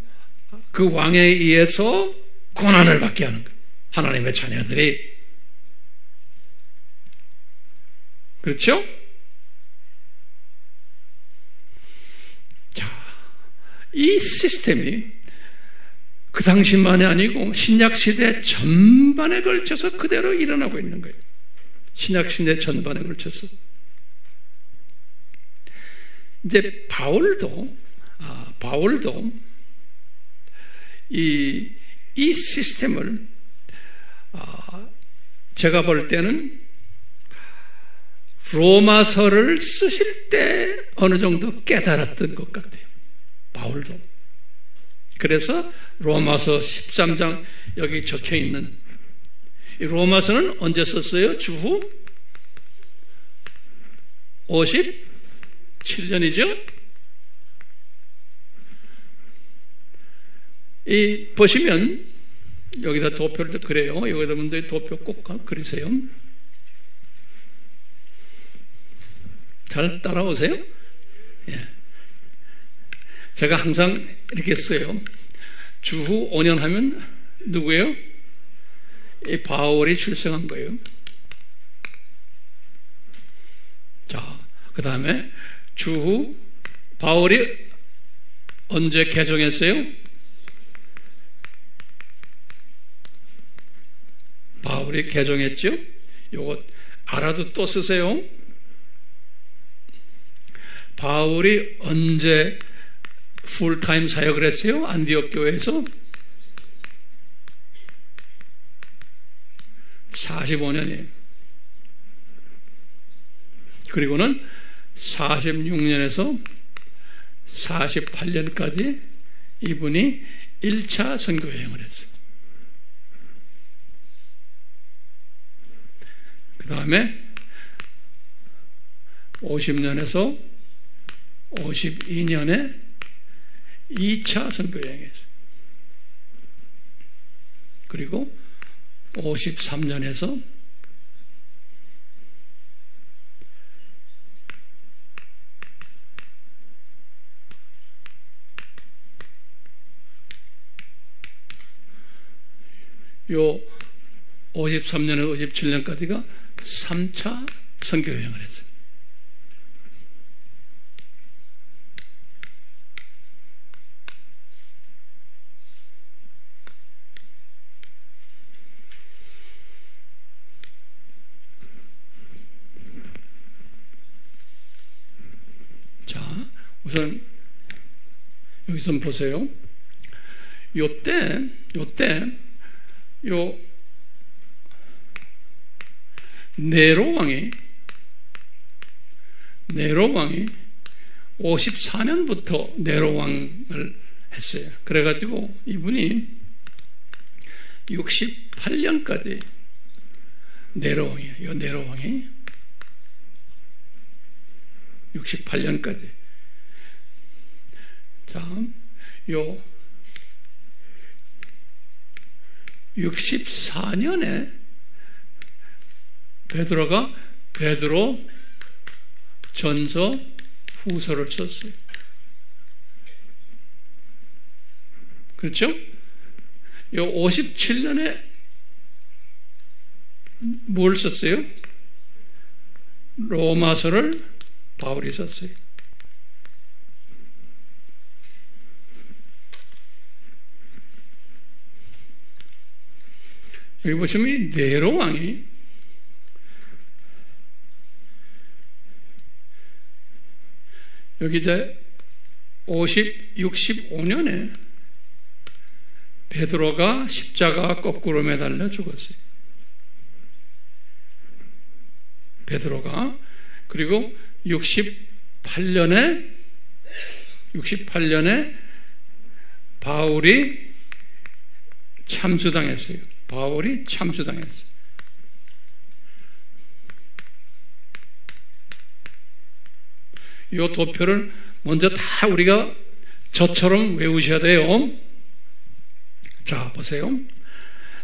그 왕에 의해서 고난을 받게 하는 거예요. 하나님의 자녀들이. 그렇죠? 자, 이 시스템이 그 당시만이 아니고 신약시대 전반에 걸쳐서 그대로 일어나고 있는 거예요. 신약시대 전반에 걸쳐서. 이제 바울도 이 시스템을 제가 볼 때는 로마서를 쓰실 때 어느 정도 깨달았던 것 같아요. 바울도. 그래서 로마서 13장 여기 적혀 있는 이 로마서는 언제 썼어요? 주후 57년이죠? 이 보시면 여기다 도표를 그래요. 여기다 분들 도표 꼭 그리세요. 잘 따라오세요? 예. 제가 항상 이렇게 써요. 주후 5년 하면 누구예요? 이 바울이 출생한 거예요. 자, 그 다음에 주후 바울이 언제 개종했어요? 바울이 개종했죠? 요거 알아도 또 쓰세요. 바울이 언제 풀타임 사역을 했어요? 안디옥 교회에서 45년이에요. 그리고는 46년에서 48년까지 이분이 1차 선교 여행을 했어요. 그 다음에 50년에서 52년에 2차 선교 여행했어요. 그리고 53년에서 요 53년에서 57년까지가 3차 선교 여행을 했어요. 자, 우선 여기서 보세요. 요때 네로 왕이 54년부터 네로 왕을 했어요. 그래가지고 이분이 68년까지 네로 왕이에요. 이 네로 왕이 68년까지. 자, 요 64년에 베드로가 베드로 전서 후서를 썼어요. 그렇죠? 요 57년에 뭘 썼어요? 로마서를 바울이 썼어요. 여기 보시면 네로 왕이 여기 이제 65년에 베드로가 십자가 거꾸로 매달려 죽었어요. 베드로가. 그리고 68년에 바울이 참수당했어요. 바울이 참수당했어요. 이 도표를 먼저 다 우리가 저처럼 외우셔야 돼요. 자, 보세요.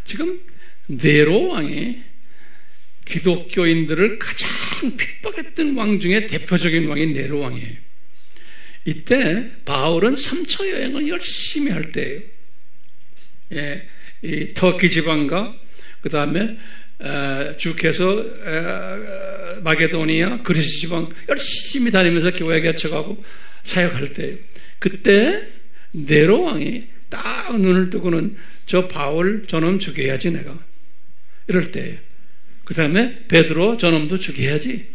지금 네로 왕이 기독교인들을 가장 핍박했던 왕 중에 대표적인 왕이 네로 왕이에요. 이때 바울은 3차 여행을 열심히 할 때예요. 예, 이 터키 지방과 그 다음에 주께서 마게도니아 그리스 지방 열심히 다니면서 교회 개척하고 사역할 때예요. 그때 네로 왕이 딱 눈을 뜨고는 저 바울 저놈 죽여야지 내가 이럴 때예요. 그 다음에 베드로 저놈도 죽여야지.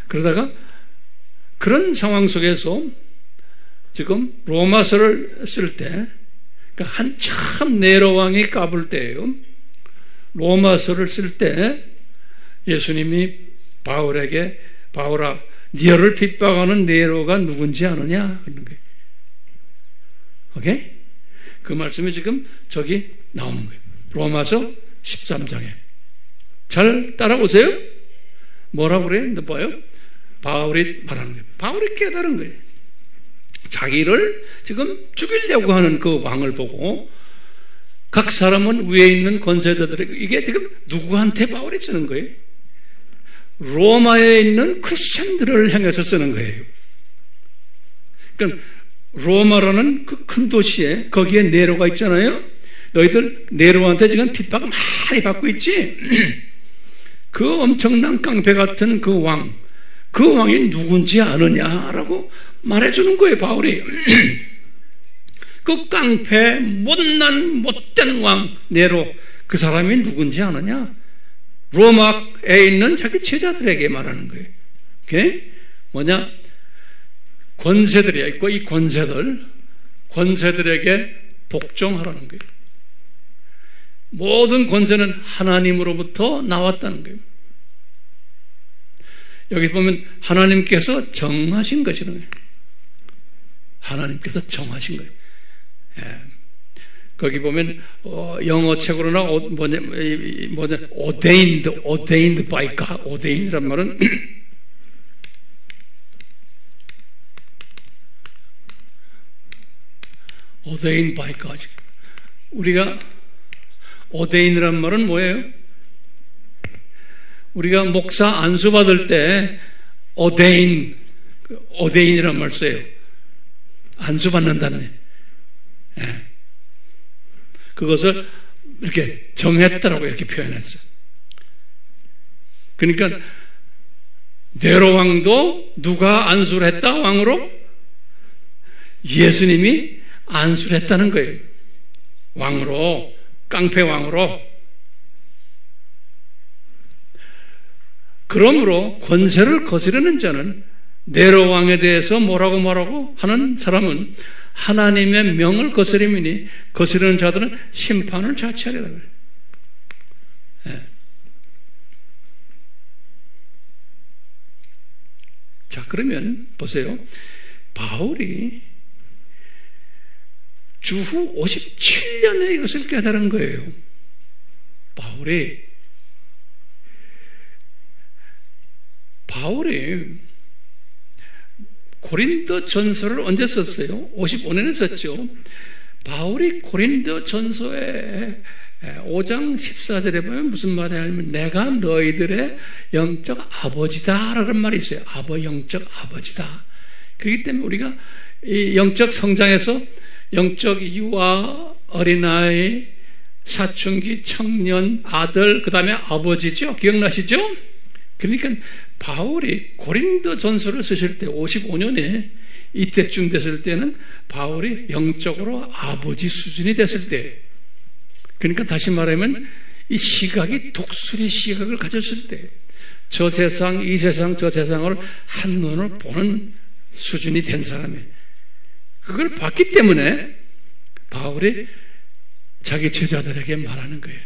그러다가 그런 상황 속에서 지금 로마서를 쓸 때 그러니까 한참 네로 왕이 까불 때예요. 로마서를 쓸 때 예수님이 바울에게 바울아 너를 핍박하는 네로가 누군지 아느냐 그런 거예요. 오케이? 그 말씀이 지금 저기 나오는 거예요. 로마서 13장에 잘 따라오세요. 뭐라고 그래요? 봐요. 바울이 말하는 거예요. 바울이 깨달은 거예요. 자기를 지금 죽이려고 하는 그 왕을 보고 각 사람은 위에 있는 권세자들에게 이게 지금 누구한테 바울이 쓰는 거예요? 로마에 있는 크리스천들을 향해서 쓰는 거예요. 그러니까 로마라는 그 큰 도시에 거기에 네로가 있잖아요. 너희들 네로한테 지금 핍박을 많이 받고 있지? 그 엄청난 깡패 같은 그 왕이 누군지 아느냐라고 말해주는 거예요, 바울이. 그 깡패, 못된 왕, 네로, 그 사람이 누군지 아느냐? 로마에 있는 자기 제자들에게 말하는 거예요. 그게 뭐냐? 권세들이 있고, 이 권세들에게 복종하라는 거예요. 모든 권세는 하나님으로부터 나왔다는 거예요. 여기 보면 하나님께서 정하신 것이라는 거예요. 하나님께서 정하신 거예요. 예. 거기 보면 영어 책으로나 ordained by God, ordained란 말은 ordained by God. 우리가 ordained란 말은 뭐예요? 우리가 목사 안수 받을 때 ordain이란 말 써요. 안수 받는다는. 예. 그것을 이렇게 정했다라고 이렇게 표현했어요. 그러니까 네로 왕도 누가 안수를 했다? 왕으로? 예수님이 안수를 했다는 거예요. 왕으로, 깡패 왕으로. 그러므로 권세를 거스르는 자는, 네로 왕에 대해서 뭐라고 하는 사람은 하나님의 명을 거스림이니 거스르는 자들은 심판을 자취하리라. 예. 자, 그러면 보세요. 바울이 주후 57년에 이것을 깨달은 거예요. 바울이 고린도 전서를 언제 썼어요? 55년에 썼죠. 바울이 고린도 전서에 5장 14절에 보면 무슨 말이 하냐면 내가 너희들의 영적 아버지다 라는 말이 있어요. 영적 아버지다. 그렇기 때문에 우리가 이 영적 성장에서 영적 유아, 어린아이, 사춘기, 청년, 아들, 그 다음에 아버지죠. 기억나시죠? 그러니까 바울이 고린도 전서를 쓰실 때 55년에 이때쯤 됐을 때는 바울이 영적으로 아버지 수준이 됐을 때, 그러니까 다시 말하면 이 시각이 독수리 시각을 가졌을 때, 저 세상, 이 세상, 저 세상을 한눈으로 보는 수준이 된 사람이에요. 그걸 봤기 때문에 바울이 자기 제자들에게 말하는 거예요.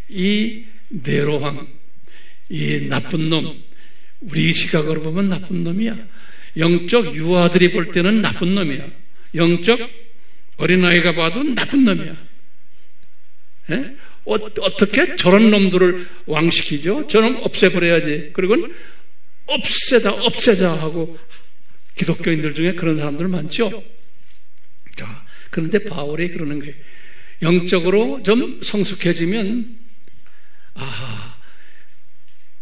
이 네로 왕, 이 나쁜 놈, 우리 시각으로 보면 나쁜 놈이야. 영적 유아들이 볼 때는 나쁜 놈이야. 영적 어린아이가 봐도 나쁜 놈이야. 예? 어떻게 저런 놈들을 왕시키죠? 저놈 없애버려야지. 그리고 없애자 하고 기독교인들 중에 그런 사람들 많죠. 자, 그런데 바울이 그러는 거예요. 영적으로 좀 성숙해지면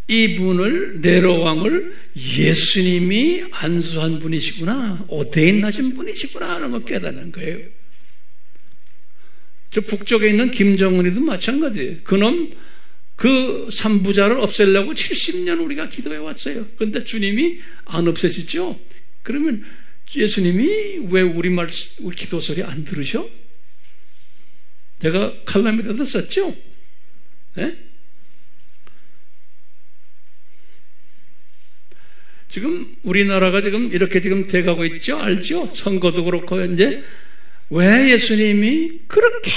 이분을, 네로 왕을 예수님이 안수한 분이시구나, 오데인하신 분이시구나 하는 걸 깨닫는 거예요. 저 북쪽에 있는 김정은이도 마찬가지예요. 그놈 그 삼부자를 없애려고 70년 우리가 기도해 왔어요. 그런데 주님이 안 없애시죠? 그러면 예수님이 왜 우리 기도 소리 안 들으셔? 제가 칼럼에도 썼죠? 네? 지금 우리나라가 지금 이렇게 지금 돼가고 있죠? 알죠? 선거도 그렇고 이제 왜 예수님이 그렇게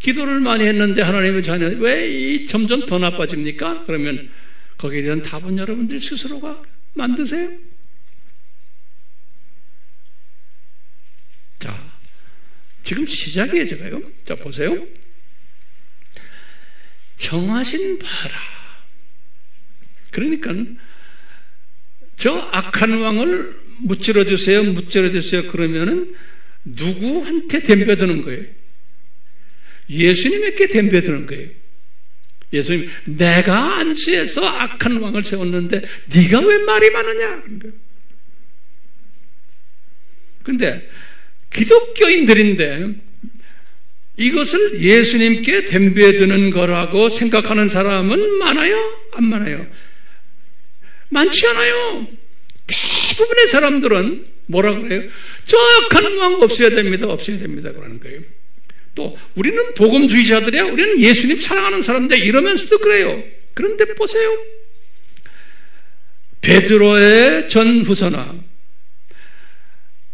기도를 많이 했는데 하나님의 자녀 왜 점점 더 나빠집니까? 그러면 거기에 대한 답은 여러분들 스스로가 만드세요. 자, 지금 시작이에요, 제가요. 자, 보세요. 정하신 바라. 그러니까 저 악한 왕을 무찌러 주세요, 그러면은 누구한테 덤벼드는 거예요? 예수님에게 덤벼드는 거예요. 예수님, 내가 안수해서 악한 왕을 세웠는데 네가 왜 말이 많으냐? 그런데 기독교인들인데 이것을 예수님께 덤벼드는 거라고 생각하는 사람은 많아요? 안 많아요? 많지 않아요. 대부분의 사람들은 뭐라 그래요? 저 악한 왕 없애야 됩니다. 없애야 됩니다. 그러는 거예요. 또 우리는 복음주의자들이야. 우리는 예수님 사랑하는 사람들 이러면서도 그래요. 그런데 보세요. 베드로의 전후서나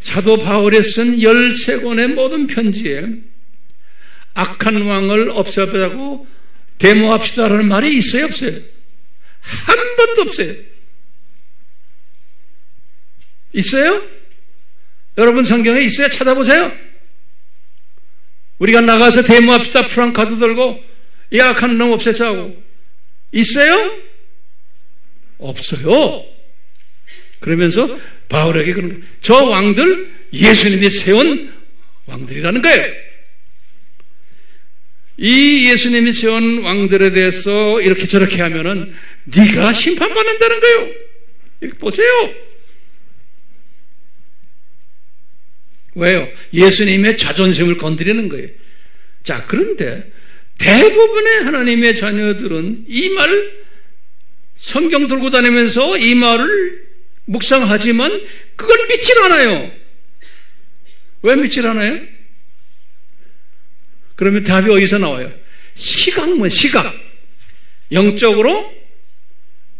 사도 바울이 쓴 13권의 모든 편지에 악한 왕을 없애자고 데모합시다라는 말이 있어요? 없어요? 한 번도 없어요. 있어요? 여러분 성경에 있어요? 찾아보세요. 우리가 나가서 데모합시다 프랑카드 들고 이 악한 놈 없애자고 있어요? 없어요. 그러면서 바울에게 그런 저 왕들 예수님이 세운 왕들이라는 거예요. 이 예수님이 세운 왕들에 대해서 이렇게 저렇게 하면은 네가 심판받는다는 거예요. 이렇게 보세요. 왜요? 예수님의 자존심을 건드리는 거예요. 자, 그런데 대부분의 하나님의 자녀들은 이 말 성경 들고 다니면서 이 말을 묵상하지만 그걸 믿질 않아요. 왜 믿질 않아요? 그러면 답이 어디서 나와요? 시각문, 시각. 영적으로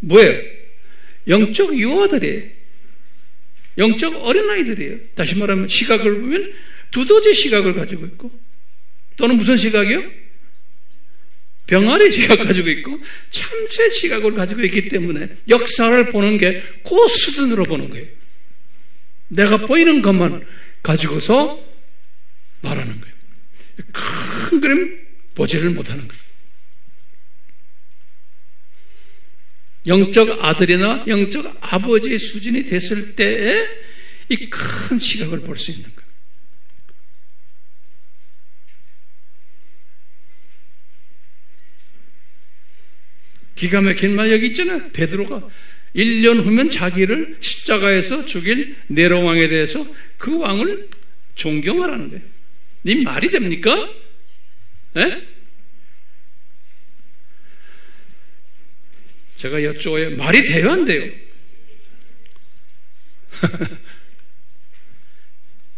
뭐예요? 영적 유아들이에요. 영적 어린아이들이에요. 다시 말하면 시각을 보면 두더지 시각을 가지고 있고 또는 무슨 시각이요? 병아리 시각 가지고 있고 참새 시각을 가지고 있기 때문에 역사를 보는 게 그 수준으로 보는 거예요. 내가 보이는 것만 가지고서 말하는 거예요. 큰 그림 보지를 못하는 거예요. 영적 아들이나 영적 아버지의 수준이 됐을 때에 이 큰 시각을 볼 수 있는 거예요. 기가 막힌 말 여기 있잖아요. 베드로가 1년 후면 자기를 십자가에서 죽일 네로 왕에 대해서 그 왕을 존경하라는 거예요. 네 말이 됩니까? 네? 제가 여쭤요. 말이 돼요, 안 돼요?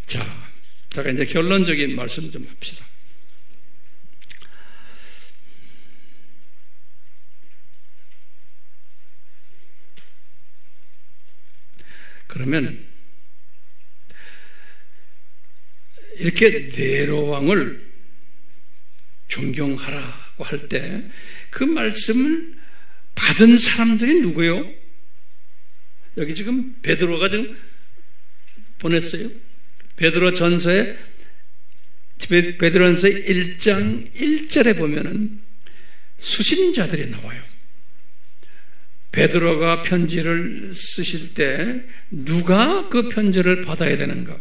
자, 제가 이제 결론적인 말씀 좀 합시다. 그러면 이렇게 네로 왕을 존경하라고 할 때 그 말씀을 받은 사람들이 누구예요? 여기 지금 베드로가 지금 보냈어요. 베드로전서에 1장 1절에 보면은 수신자들이 나와요. 베드로가 편지를 쓰실 때 누가 그 편지를 받아야 되는가?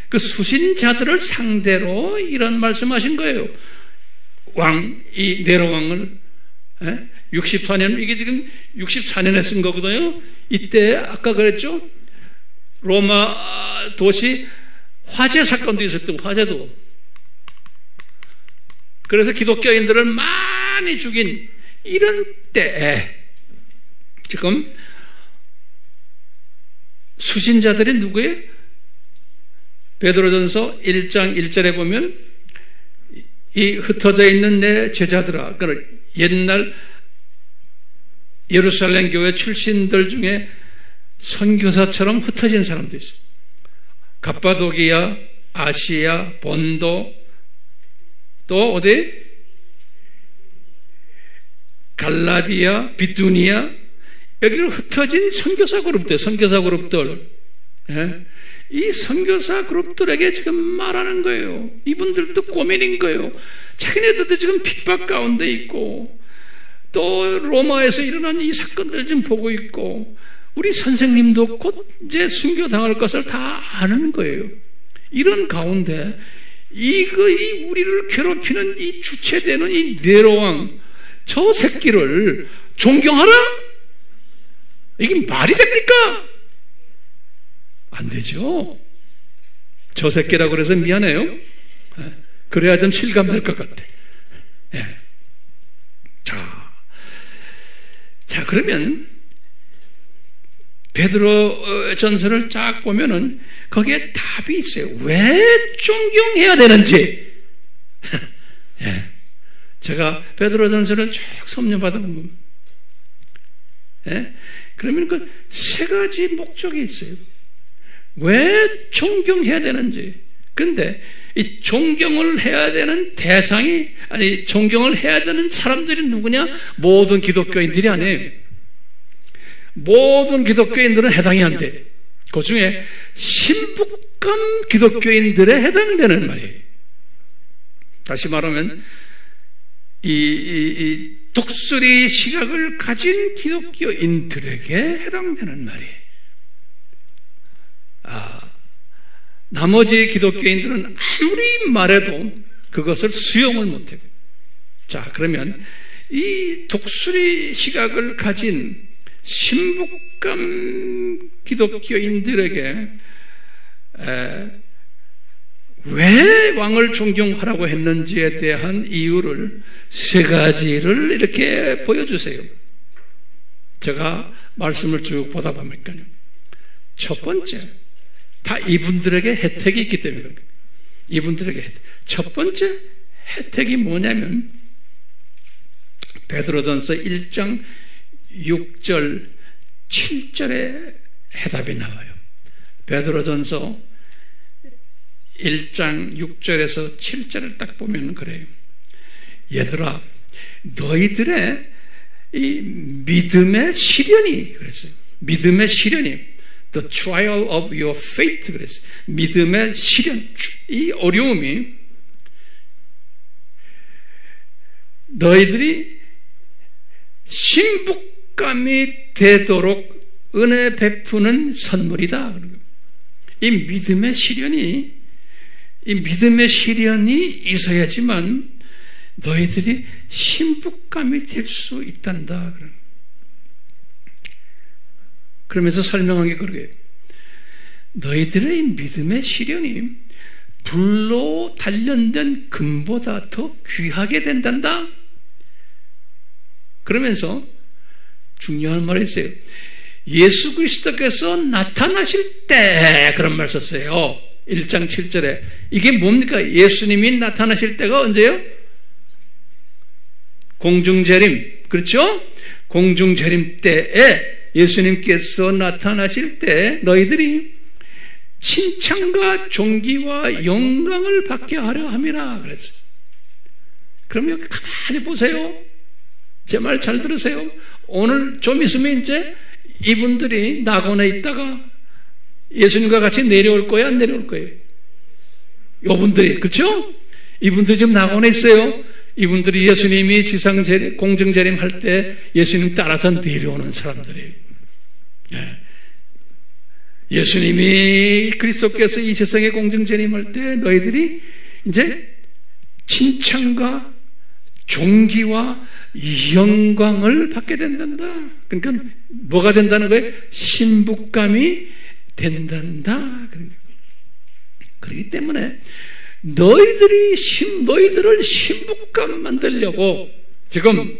그 수신자들을 상대로 이런 말씀하신 거예요. 이 네로 왕을 64년, 이게 지금 64년에 쓴 거거든요. 이때 아까 그랬죠? 로마 도시 화재 사건도 있었던 화재도. 그래서 기독교인들을 많이 죽인 이런 때에 지금 수신자들이 누구예요? 베드로전서 1장 1절에 보면 이 흩어져 있는 내 제자들아, 옛날 예루살렘 교회 출신들 중에 선교사처럼 흩어진 사람도 있어요. 갑바도기아, 아시아, 본도, 또 어디? 갈라디아, 비두니아, 여기로 흩어진 선교사 그룹들. 예? 이 선교사 그룹들에게 지금 말하는 거예요. 이분들도 고민인 거예요. 자기네들도 지금 핍박 가운데 있고 또 로마에서 일어난 이 사건들 좀 보고 있고 우리 선생님도 곧 이제 순교당할 것을 다 아는 거예요. 이런 가운데 이 우리를 괴롭히는 이 주체되는 이 네로왕 저 새끼를 존경하라? 이게 말이 됩니까? 안 되죠. 저 새끼라고 그래서 미안해요. 그래야 좀 실감될 것 같아. 예. 자, 그러면 베드로 전서를 쫙 보면은 거기에 답이 있어요. 왜 존경해야 되는지. 예. 제가 베드로 전서를 쭉 섭렵하다 보면, 예? 그러면 그 세 가지 목적이 있어요. 왜 존경해야 되는지. 그런데 이 존경을 해야 되는 대상이, 아니, 존경을 해야 되는 사람들이 누구냐? 모든 기독교인들이 아니에요. 모든 기독교인들은 해당이 안 돼. 그 중에 신북한 기독교인들에 해당되는 말이에요. 다시 말하면, 이 독수리 시각을 가진 기독교인들에게 해당되는 말이에요. 나머지 기독교인들은 아무리 말해도 그것을 수용을 못해요. 자, 그러면 이 독수리 시각을 가진 신북감 기독교인들에게 왜 왕을 존경하라고 했는지에 대한 이유를 세 가지를 이렇게 보여주세요. 제가 말씀을 쭉 보다 보니까요. 첫 번째, 다 이분들에게 혜택이 있기 때문에 그런 거예요. 이분들에게 혜택. 첫 번째 혜택이 뭐냐면 베드로전서 1장 6절 7절에 해답이 나와요. 베드로전서 1장 6절에서 7절을 딱 보면 그래요. 얘들아, 너희들의 이 믿음의 시련이, 그랬어요. 믿음의 시련이 The trial of your faith, 그랬어요. 믿음의 시련, 이 어려움이 너희들이 신북감이 되도록 은혜 베푸는 선물이다. 이 믿음의 시련이 있어야지만 너희들이 신북감이 될 수 있단다. 그러면서 설명한 게 그러게요. 너희들의 믿음의 시련이 불로 단련된 금보다 더 귀하게 된단다. 그러면서 중요한 말이 있어요. 예수 그리스도께서 나타나실 때, 그런 말 썼어요. 1장 7절에. 이게 뭡니까? 예수님이 나타나실 때가 언제요? 공중재림. 그렇죠? 공중재림 때에 예수님께서 나타나실 때 너희들이 칭찬과 존귀와 영광을 받게 하려 함이라 그랬어요. 그럼 여기 가만히 보세요. 제 말 잘 들으세요. 오늘 좀 있으면 이제 이분들이 낙원에 있다가 예수님과 같이 내려올 거예요, 안 내려올 거예요? 이분들이, 그렇죠? 이분들이 지금 낙원에 있어요. 이분들이 예수님이 공중재림 할 때 예수님 따라서 내려오는 사람들이에요. 예수님이 그리스도께서 이 세상에 공중재림 할 때 너희들이 이제 칭찬과 존귀와 영광을 받게 된단다. 그러니까 뭐가 된다는 거예요? 신북감이 된단다. 그렇기 때문에 너희들을 신북감 만들려고 지금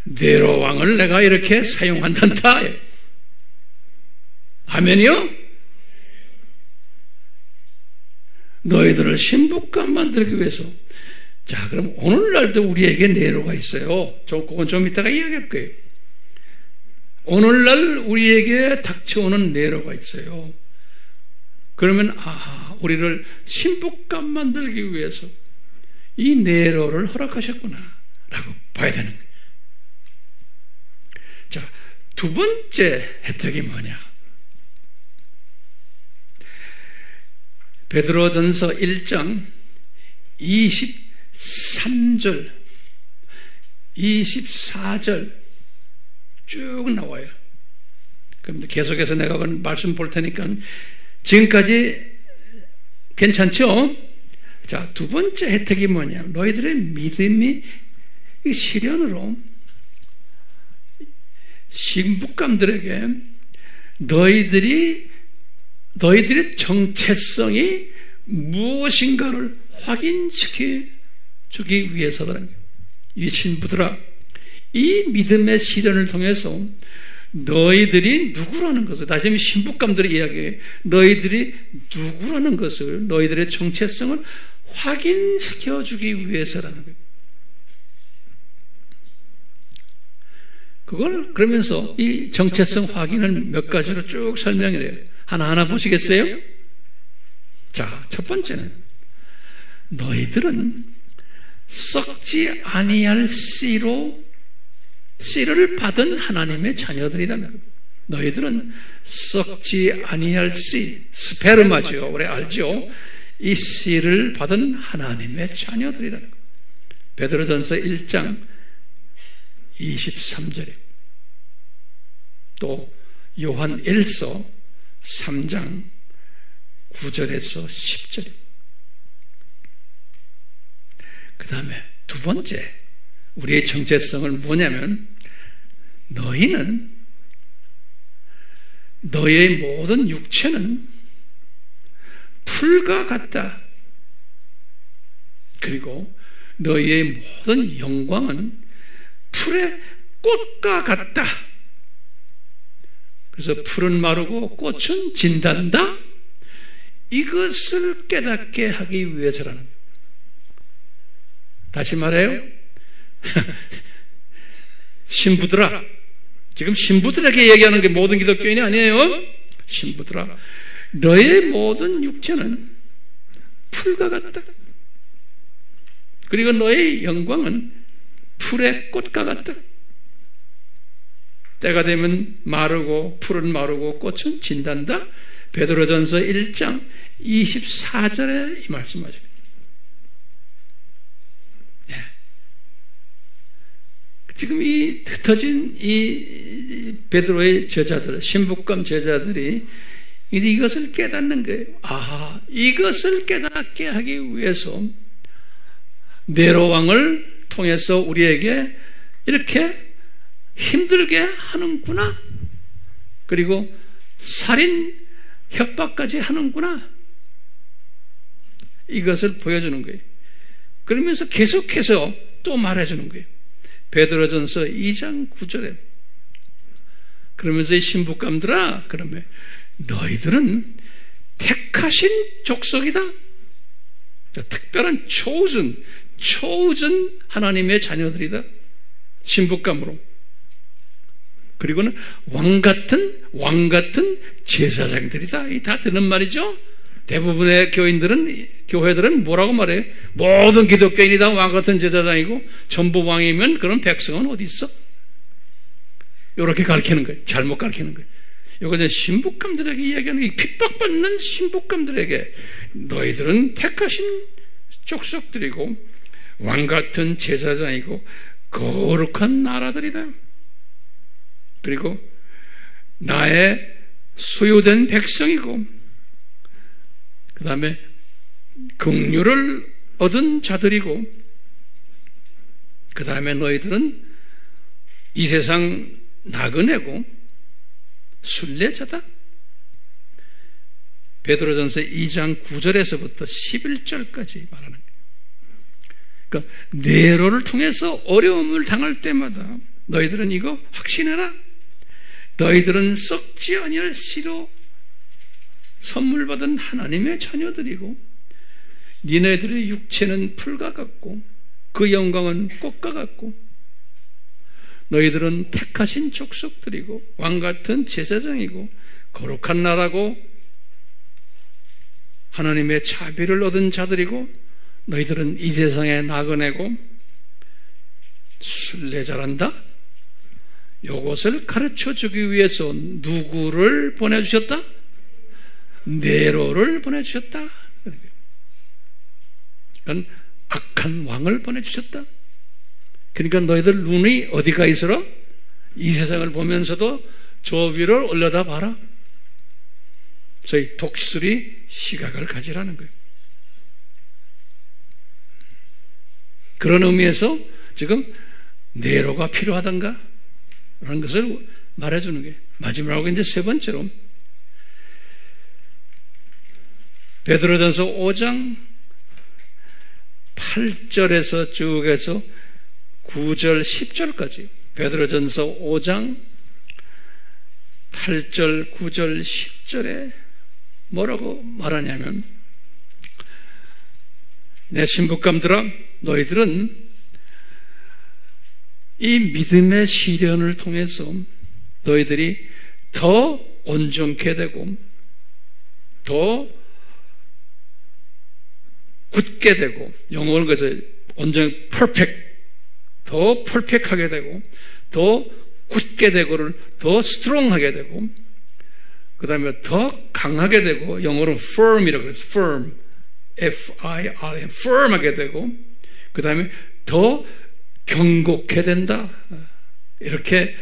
네로 왕을 내가 이렇게 사용한단다. 아멘이요? 너희들을 신북감 만들기 위해서. 자, 그럼 오늘날도 우리에게 네로가 있어요. 그건 좀 이따가 이야기할 거예요. 오늘날 우리에게 닥쳐오는 네로가 있어요. 그러면 우리를 신북감 만들기 위해서 이 네로를 허락하셨구나 라고 봐야 되는 거예요. 자, 두 번째 혜택이 뭐냐? 베드로전서 1장 23절 24절 쭉 나와요. 그럼 계속해서 내가 말씀 볼 테니까 지금까지 괜찮죠? 자, 두 번째 혜택이 뭐냐? 너희들의 믿음이 시련으로 신북감들에게 너희들의 정체성이 무엇인가를 확인시켜 주기 위해서라는 거예요. 이 신부들아, 이 믿음의 시련을 통해서 너희들이 누구라는 것을, 다시 신부감들의 이야기에 너희들이 누구라는 것을, 너희들의 정체성을 확인시켜 주기 위해서라는 거예요. 그걸 그러면서 이 정체성 확인을 몇 가지로 쭉 설명을 해요. 하나하나 보시겠어요? 자, 첫 번째는 너희들은 썩지 아니할 씨를 받은 하나님의 자녀들이라면, 너희들은 썩지 아니할 씨, 스페르마죠. 우리 알죠? 이 씨를 받은 하나님의 자녀들이라는 것. 베드로전서 1장 23절에, 또 요한 1서 3장 9절에서 10절에, 그 다음에 두 번째 우리의 정체성을 뭐냐면, 너희의 모든 육체는 풀과 같다. 그리고 너희의 모든 영광은 풀의 꽃과 같다. 그래서 풀은 마르고 꽃은 진단다. 이것을 깨닫게 하기 위해서라는 거예요. 다시 말해요. 신부들아, 지금 신부들에게 얘기하는 게 모든 기독교인이 아니에요. 신부들아, 너의 모든 육체는 풀과 같다. 그리고 너의 영광은 풀의 꽃과 같다. 때가 되면 마르고 풀은 마르고 꽃은 진단다. 베드로전서 1장 24절에 이 말씀하십니다. 네. 지금 이 흩어진 이 베드로의 제자들, 신부감 제자들이 이것을 깨닫는 거예요. 아, 이것을 깨닫게 하기 위해서 네로 왕을 통해서 우리에게 이렇게 힘들게 하는구나. 그리고 살인 협박까지 하는구나. 이것을 보여주는 거예요. 그러면서 계속해서 또 말해주는 거예요. 베드로전서 2장 9절에, 그러면서 이 신부감들아, 그러면 너희들은 택하신 족속이다. 특별한 chosen 하나님의 자녀들이다. 신부감으로. 그리고는 왕같은 제사장들이다. 이 다 듣는 말이죠. 대부분의 교회들은 뭐라고 말해요? 모든 기독교인이 다 왕같은 제사장이고 전부 왕이면 그런 백성은 어디 있어? 이렇게 가르치는 거예요. 잘못 가르치는 거예요. 이것은 신부감들에게 이야기하는 게, 핍박받는 신부감들에게 너희들은 택하신 족속들이고 왕같은 제사장이고 거룩한 나라들이다. 그리고 나의 소유된 백성이고, 그 다음에 긍휼을 얻은 자들이고, 그 다음에 너희들은 이 세상 나그네고 순례자다. 베드로전서 2장 9절에서부터 11절까지 말하는 거예요. 그러니까 네로를 통해서 어려움을 당할 때마다 너희들은 이거 확신해라. 너희들은 썩지 아니할 씨로 선물 받은 하나님의 자녀들이고, 니네들의 육체는 풀과 같고 그 영광은 꽃과 같고, 너희들은 택하신 족속들이고 왕같은 제사장이고 거룩한 나라고 하나님의 자비를 얻은 자들이고, 너희들은 이 세상에 나그네고 순례자란다. 이것을 가르쳐주기 위해서 누구를 보내주셨다? 네로를 보내주셨다. 그러니까 악한 왕을 보내주셨다. 그러니까 너희들 눈이 어디가 있으러? 이 세상을 보면서도 저 위를 올려다 봐라. 저희 독수리 시각을 가지라는 거예요. 그런 의미에서 지금 네로가 필요하던가 라는 것을 말해주는 거예요. 마지막으로 이제 세 번째로, 베드로전서 5장 8절에서 쭉 해서 9절 10절까지 베드로전서 5장 8절 9절 10절에 뭐라고 말하냐면 내 신부감들아 너희들은 이 믿음의 시련을 통해서 너희들이 더 온전케 되고 더 굳게 되고 영어로 그래서 온전 퍼펙트 더 퍼펙트하게 되고 더 굳게 되고를 더 스트롱하게 되고 그 다음에 더 강하게 되고 영어로는 firm이라고 그래서 firm F-I-R-M firm하게 되고 그 다음에 더 경고케 된다 이렇게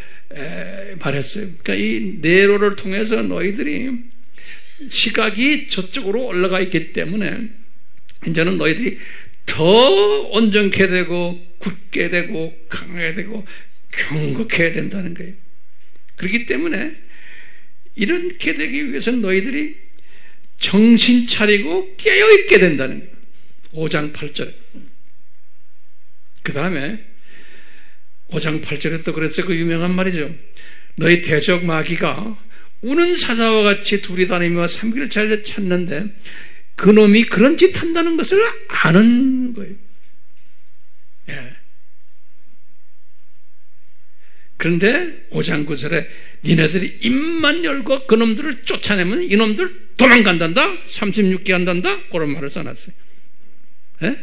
말했어요. 그러니까 이 네로를 통해서 너희들이 시각이 저쪽으로 올라가 있기 때문에 이제는 너희들이 더 온전케 되고 굳게 되고 강하게 되고 경고케 된다는 거예요. 그렇기 때문에 이렇게 되기 위해서는 너희들이 정신 차리고 깨어있게 된다는 거예요. 5장 8절에. 그 다음에 5장 8절에 또 그랬어요. 그 유명한 말이죠. 너희 대적 마귀가 우는 사자와 같이 둘이 다니며 삼킬자를 찾는데 그놈이 그런 짓 한다는 것을 아는 거예요. 예. 그런데 5장 9절에 니네들이 입만 열고 그놈들을 쫓아내면 이놈들 도망간단다 36개 한단다 그런 말을 써놨어요. 예?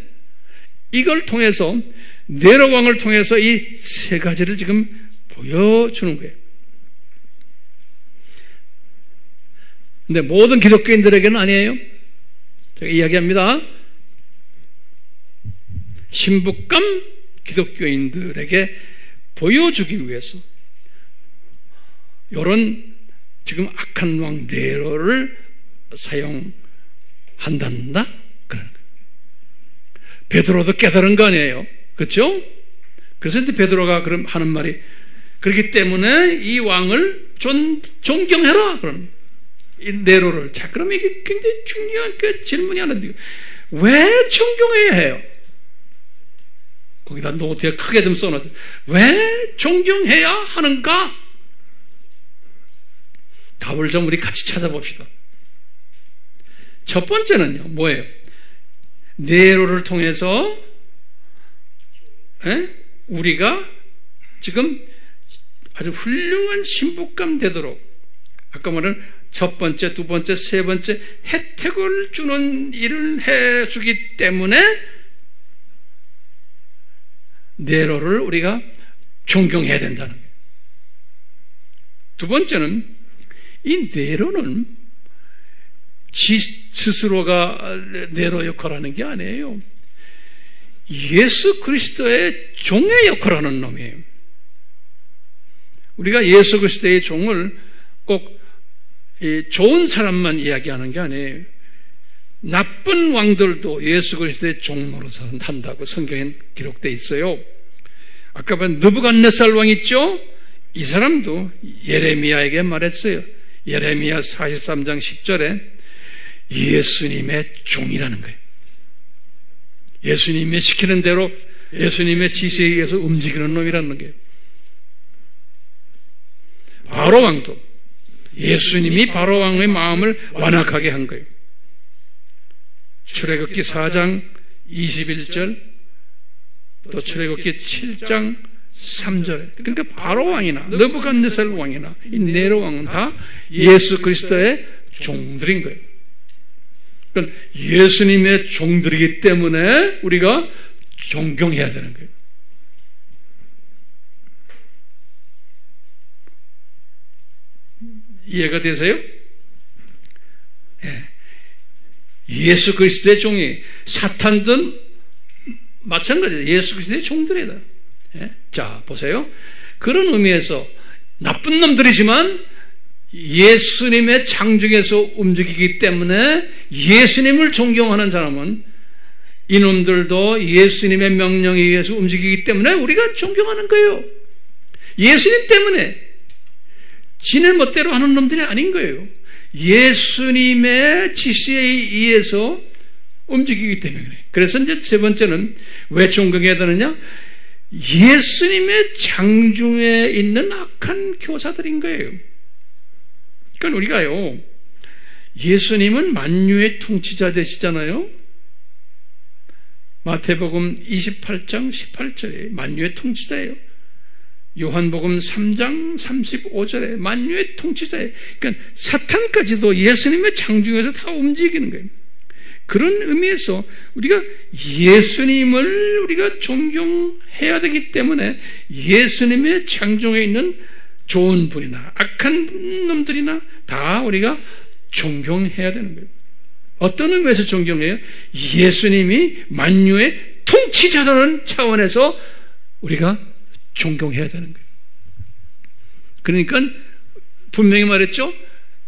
이걸 통해서 네로 왕을 통해서 이 세 가지를 지금 보여주는 거예요. 근데 모든 기독교인들에게는 아니에요. 제가 이야기합니다. 신부감 기독교인들에게 보여주기 위해서 이런 지금 악한 왕 네로를 사용한단다. 그런 거예요. 베드로도 깨달은 거 아니에요. 그렇죠? 그래서 이제 베드로가 그럼 하는 말이 그렇기 때문에 이 왕을 존경해라. 그런 이 네로를. 자, 그럼 이게 굉장히 중요한 그 질문이 하는데 왜 존경해야 해요? 거기다 노트에 크게 좀 써놨어요. 왜 존경해야 하는가? 답을 좀 우리 같이 찾아봅시다. 첫 번째는요, 뭐예요? 네로를 통해서 우리가 지금 아주 훌륭한 신부감 되도록 아까 말한 첫 번째, 두 번째, 세 번째 혜택을 주는 일을 해주기 때문에 네로를 우리가 존경해야 된다는 거예요. 두 번째는 이 네로는 스스로가 네로 역할을 하는 게 아니에요. 예수 그리스도의 종의 역할을 하는 놈이에요. 우리가 예수 그리스도의 종을 꼭 좋은 사람만 이야기하는 게 아니에요. 나쁜 왕들도 예수 그리스도의 종로로서 한다고 성경에 기록되어 있어요. 아까 본 느부갓네살 왕 있죠? 이 사람도 예레미야에게 말했어요. 예레미야 43장 10절에 예수님의 종이라는 거예요. 예수님이 시키는 대로 예수님의 지시에 의해서 움직이는 놈이라는 거예요. 바로 왕도 예수님이 바로 왕의 마음을 완악하게 한 거예요. 출애굽기 4장 21절 또 출애굽기 7장 3절에 그러니까 바로 왕이나 느부갓네살 왕이나 이 네로 왕은 다 예수 그리스도의 종들인 거예요. 그러니까 예수님의 종들이기 때문에 우리가 존경해야 되는 거예요. 이해가 되세요? 예. 예수 그리스도의 종이 사탄든 마찬가지예요. 예수 그리스도의 종들이다. 예? 자, 보세요. 그런 의미에서 나쁜 놈들이지만 예수님의 장중에서 움직이기 때문에 예수님을 존경하는 사람은 이놈들도 예수님의 명령에 의해서 움직이기 때문에 우리가 존경하는 거예요. 예수님 때문에 지네 멋대로 하는 놈들이 아닌 거예요. 예수님의 지시에 의해서 움직이기 때문에 그래요. 그래서 이제 세 번째는 왜 존경해야 되느냐? 예수님의 장중에 있는 악한 교사들인 거예요. 그러니까 우리가요, 예수님은 만유의 통치자 되시잖아요. 마태복음 28장 18절에 만유의 통치자예요. 요한복음 3장 35절에 만유의 통치자예요. 그러니까 사탄까지도 예수님의 장중에서 다 움직이는 거예요. 그런 의미에서 우리가 예수님을 우리가 존경해야 되기 때문에 예수님의 장중에 있는 좋은 분이나 악한 놈들이나 다 우리가 존경해야 되는 거예요. 어떤 의미에서 존경해요? 예수님이 만유의 통치자라는 차원에서 우리가 존경해야 되는 거예요. 그러니까 분명히 말했죠.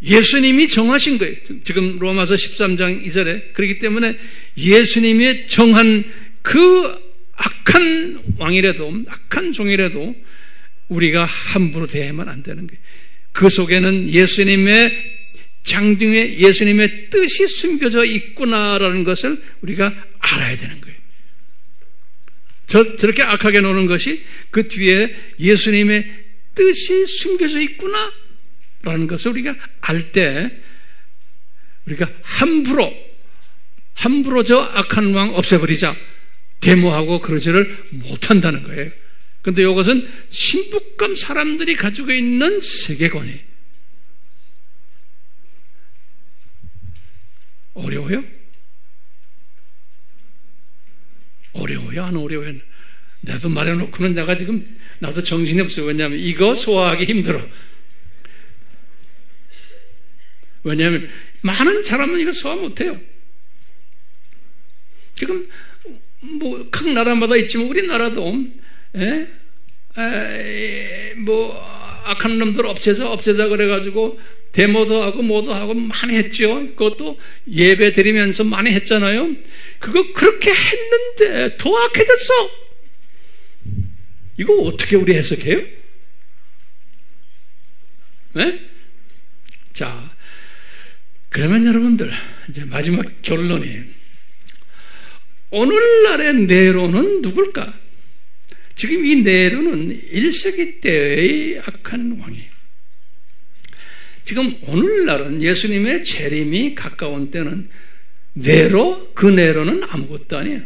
예수님이 정하신 거예요. 지금 로마서 13장 2절에. 그렇기 때문에 예수님이 정한 그 악한 왕이라도 악한 종이라도 우리가 함부로 대하면 안 되는 거예요. 그 속에는 예수님의 장중에 예수님의 뜻이 숨겨져 있구나라는 것을 우리가 알아야 되는 거예요. 저렇게 악하게 노는 것이 그 뒤에 예수님의 뜻이 숨겨져 있구나라는 것을 우리가 알 때 우리가 함부로 저 악한 왕 없애버리자 데모하고 그러지를 못한다는 거예요. 그런데 이것은 신북감 사람들이 가지고 있는 세계관이에요. 어려워요? 어려워요? 안 어려워요? 나도 말해놓고는 내가 지금 나도 정신이 없어요. 왜냐하면 이거 소화하기 힘들어. 왜냐하면 많은 사람은 이거 소화 못해요. 지금 뭐 각 나라마다 있지만 우리나라도 뭐 악한 놈들 없애자 그래가지고 데모도 하고 뭐도 하고 많이 했죠. 그것도 예배 드리면서 많이 했잖아요. 그거 그렇게 했는데 더 악해졌어. 이거 어떻게 우리 해석해요? 네? 자, 그러면 여러분들 이제 마지막 결론이 오늘날의 네로는 누굴까? 지금 이 네로는 1세기 때의 악한 왕이에요. 지금 오늘날은 예수님의 재림이 가까운 때는 네로, 그 네로는 아무것도 아니에요.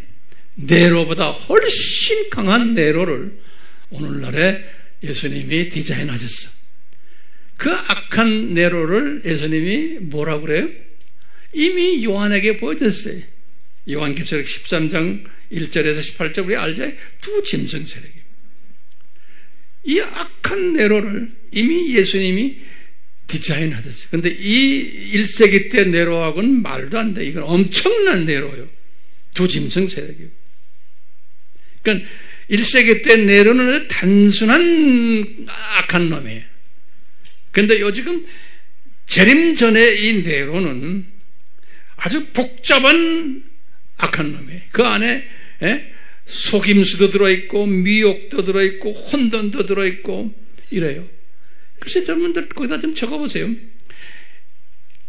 네로보다 훨씬 강한 네로를 오늘날에 예수님이 디자인하셨어. 그 악한 네로를 예수님이 뭐라고 그래요? 이미 요한에게 보여줬어요. 요한계시록 13장 1절에서 18절 우리 알죠? 두 짐승 세력이에요. 이 악한 네로를 이미 예수님이 디자인하셨어요. 그런데 이 1세기 때 네로하고는 말도 안 돼. 이건 엄청난 네로예요. 두 짐승 세력이에요. 그러니까 1세기 때 네로는 단순한 악한 놈이에요. 그런데 요즘 재림 전에 이 네로는 아주 복잡한 악한 놈이에요. 그 안에 속임수도 들어있고 미혹도 들어있고 혼돈도 들어있고 이래요. 그래서 여러분들 거기다 좀 적어보세요.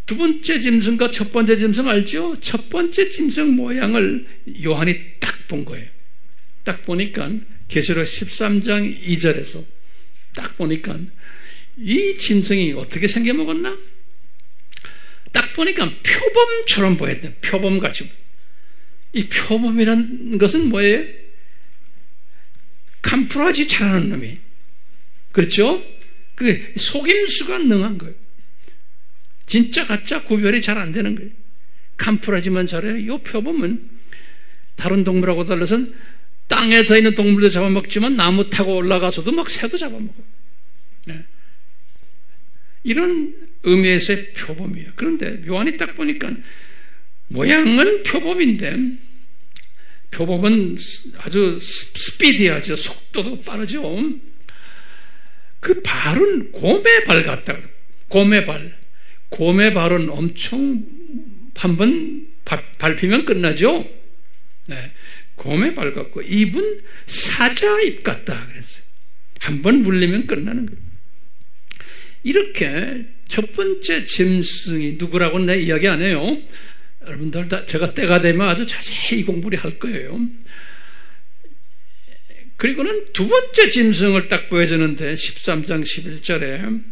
두 번째 짐승과 첫 번째 짐승 알죠? 첫 번째 짐승 모양을 요한이 딱 본 거예요. 딱 보니까 계시록 13장 2절에서 딱 보니까 이 짐승이 어떻게 생겨먹었나? 딱 보니까 표범처럼 보였대. 표범같이. 이 표범이라는 것은 뭐예요? 감풀어지 잘하는 놈이. 그렇죠? 그 속임수가 능한 거예요. 진짜 가짜 구별이 잘 안 되는 거예요. 감풀어지만 잘해요. 이 표범은 다른 동물하고 달라서는 땅에 서 있는 동물도 잡아먹지만 나무 타고 올라가서도 막 새도 잡아먹어요. 네. 이런 의미에서의 표범이에요. 그런데 요한이 딱 보니까 모양은 표범인데 표범은 아주 스피디하죠. 속도도 빠르죠. 그 발은 곰의 발 같다. 곰의 발. 곰의 발은 엄청 한번 밟히면 끝나죠. 네. 곰의 발 같고 입은 사자 입 같다 그랬어요. 한번 물리면 끝나는 거예요. 이렇게 첫 번째 짐승이 누구라고 내 이야기 안 해요. 여러분들 제가 때가 되면 아주 자세히 공부를 할 거예요. 그리고는 두 번째 짐승을 딱 보여주는데 13장 11절에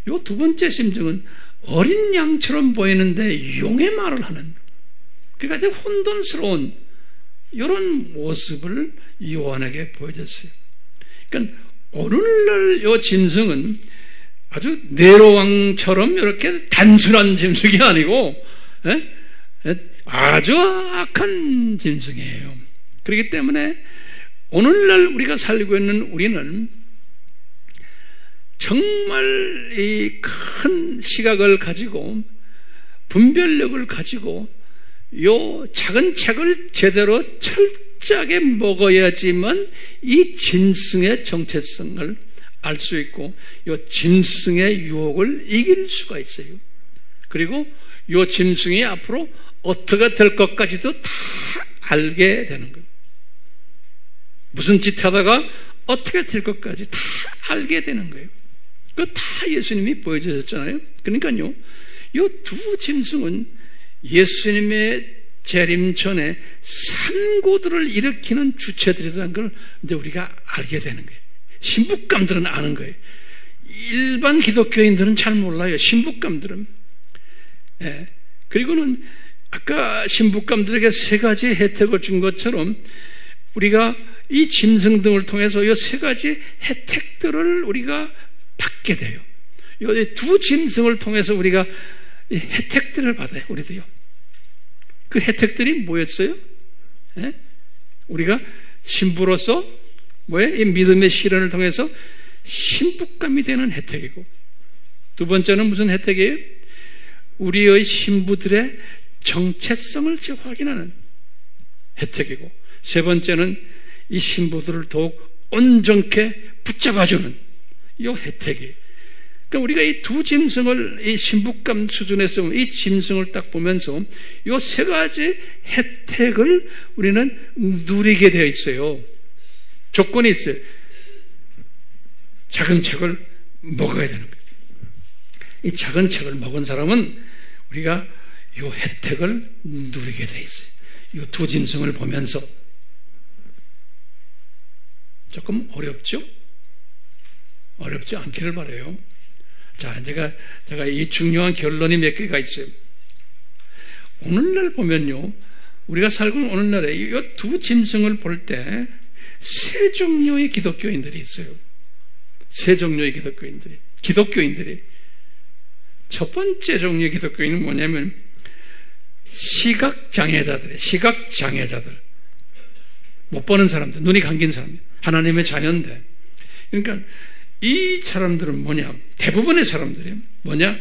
이 두 번째 짐승은 어린 양처럼 보이는데 용의 말을 하는, 그러니까 아주 혼돈스러운 이런 모습을 요한에게 보여줬어요. 그러니까 오늘날 이 짐승은 아주 네로왕처럼 이렇게 단순한 짐승이 아니고 아주 악한 짐승이에요. 그렇기 때문에 오늘날 우리가 살고 있는 우리는 정말 이 큰 시각을 가지고 분별력을 가지고 요 작은 책을 제대로 철저하게 먹어야지만 이 짐승의 정체성을 알 수 있고 요 짐승의 유혹을 이길 수가 있어요. 그리고 요 짐승이 앞으로 어떻게 될 것까지도 다 알게 되는 거예요. 무슨 짓 하다가 어떻게 될 것까지 다 알게 되는 거예요. 그거 다 예수님이 보여주셨잖아요. 그러니까요, 이 두 짐승은 예수님의 재림 전에 산고들을 일으키는 주체들이라는 걸 이제 우리가 알게 되는 거예요. 신부감들은 아는 거예요. 일반 기독교인들은 잘 몰라요. 신부감들은. 예. 그리고는 아까 신부감들에게 세 가지 혜택을 준 것처럼 우리가 이 짐승 등을 통해서 이 세 가지 혜택들을 우리가 받게 돼요. 이 두 짐승을 통해서 우리가 이 혜택들을 받아요. 우리도요. 그 혜택들이 뭐였어요? 예? 우리가 신부로서 뭐예요? 이 믿음의 실현을 통해서 신부감이 되는 혜택이고, 두 번째는 무슨 혜택이에요? 우리의 신부들의 정체성을 확인하는 혜택이고, 세 번째는 이 신부들을 더욱 온전케 붙잡아주는 이 혜택이에요. 그러니까 우리가 이 두 짐승을 이 신부감 수준에서 이 짐승을 딱 보면서 이 세 가지 혜택을 우리는 누리게 되어 있어요. 조건이 있어요. 작은 책을 먹어야 되는 거예요. 이 작은 책을 먹은 사람은 우리가 이 혜택을 누리게 되어 있어요. 이 두 짐승을 보면서 조금 어렵죠? 어렵지 않기를 바라요. 자, 제가 이 중요한 결론이 몇 개가 있어요. 오늘날 보면요, 우리가 살고 있는 오늘날에 이 두 짐승을 볼 때 세 종류의 기독교인들이 있어요. 세 종류의 기독교인들이. 첫 번째 종류의 기독교인은 뭐냐면 시각장애자들이에요. 시각장애자들. 못 보는 사람들, 눈이 감긴 사람들, 하나님의 자녀인데. 그러니까 이 사람들은 뭐냐, 대부분의 사람들이 뭐냐,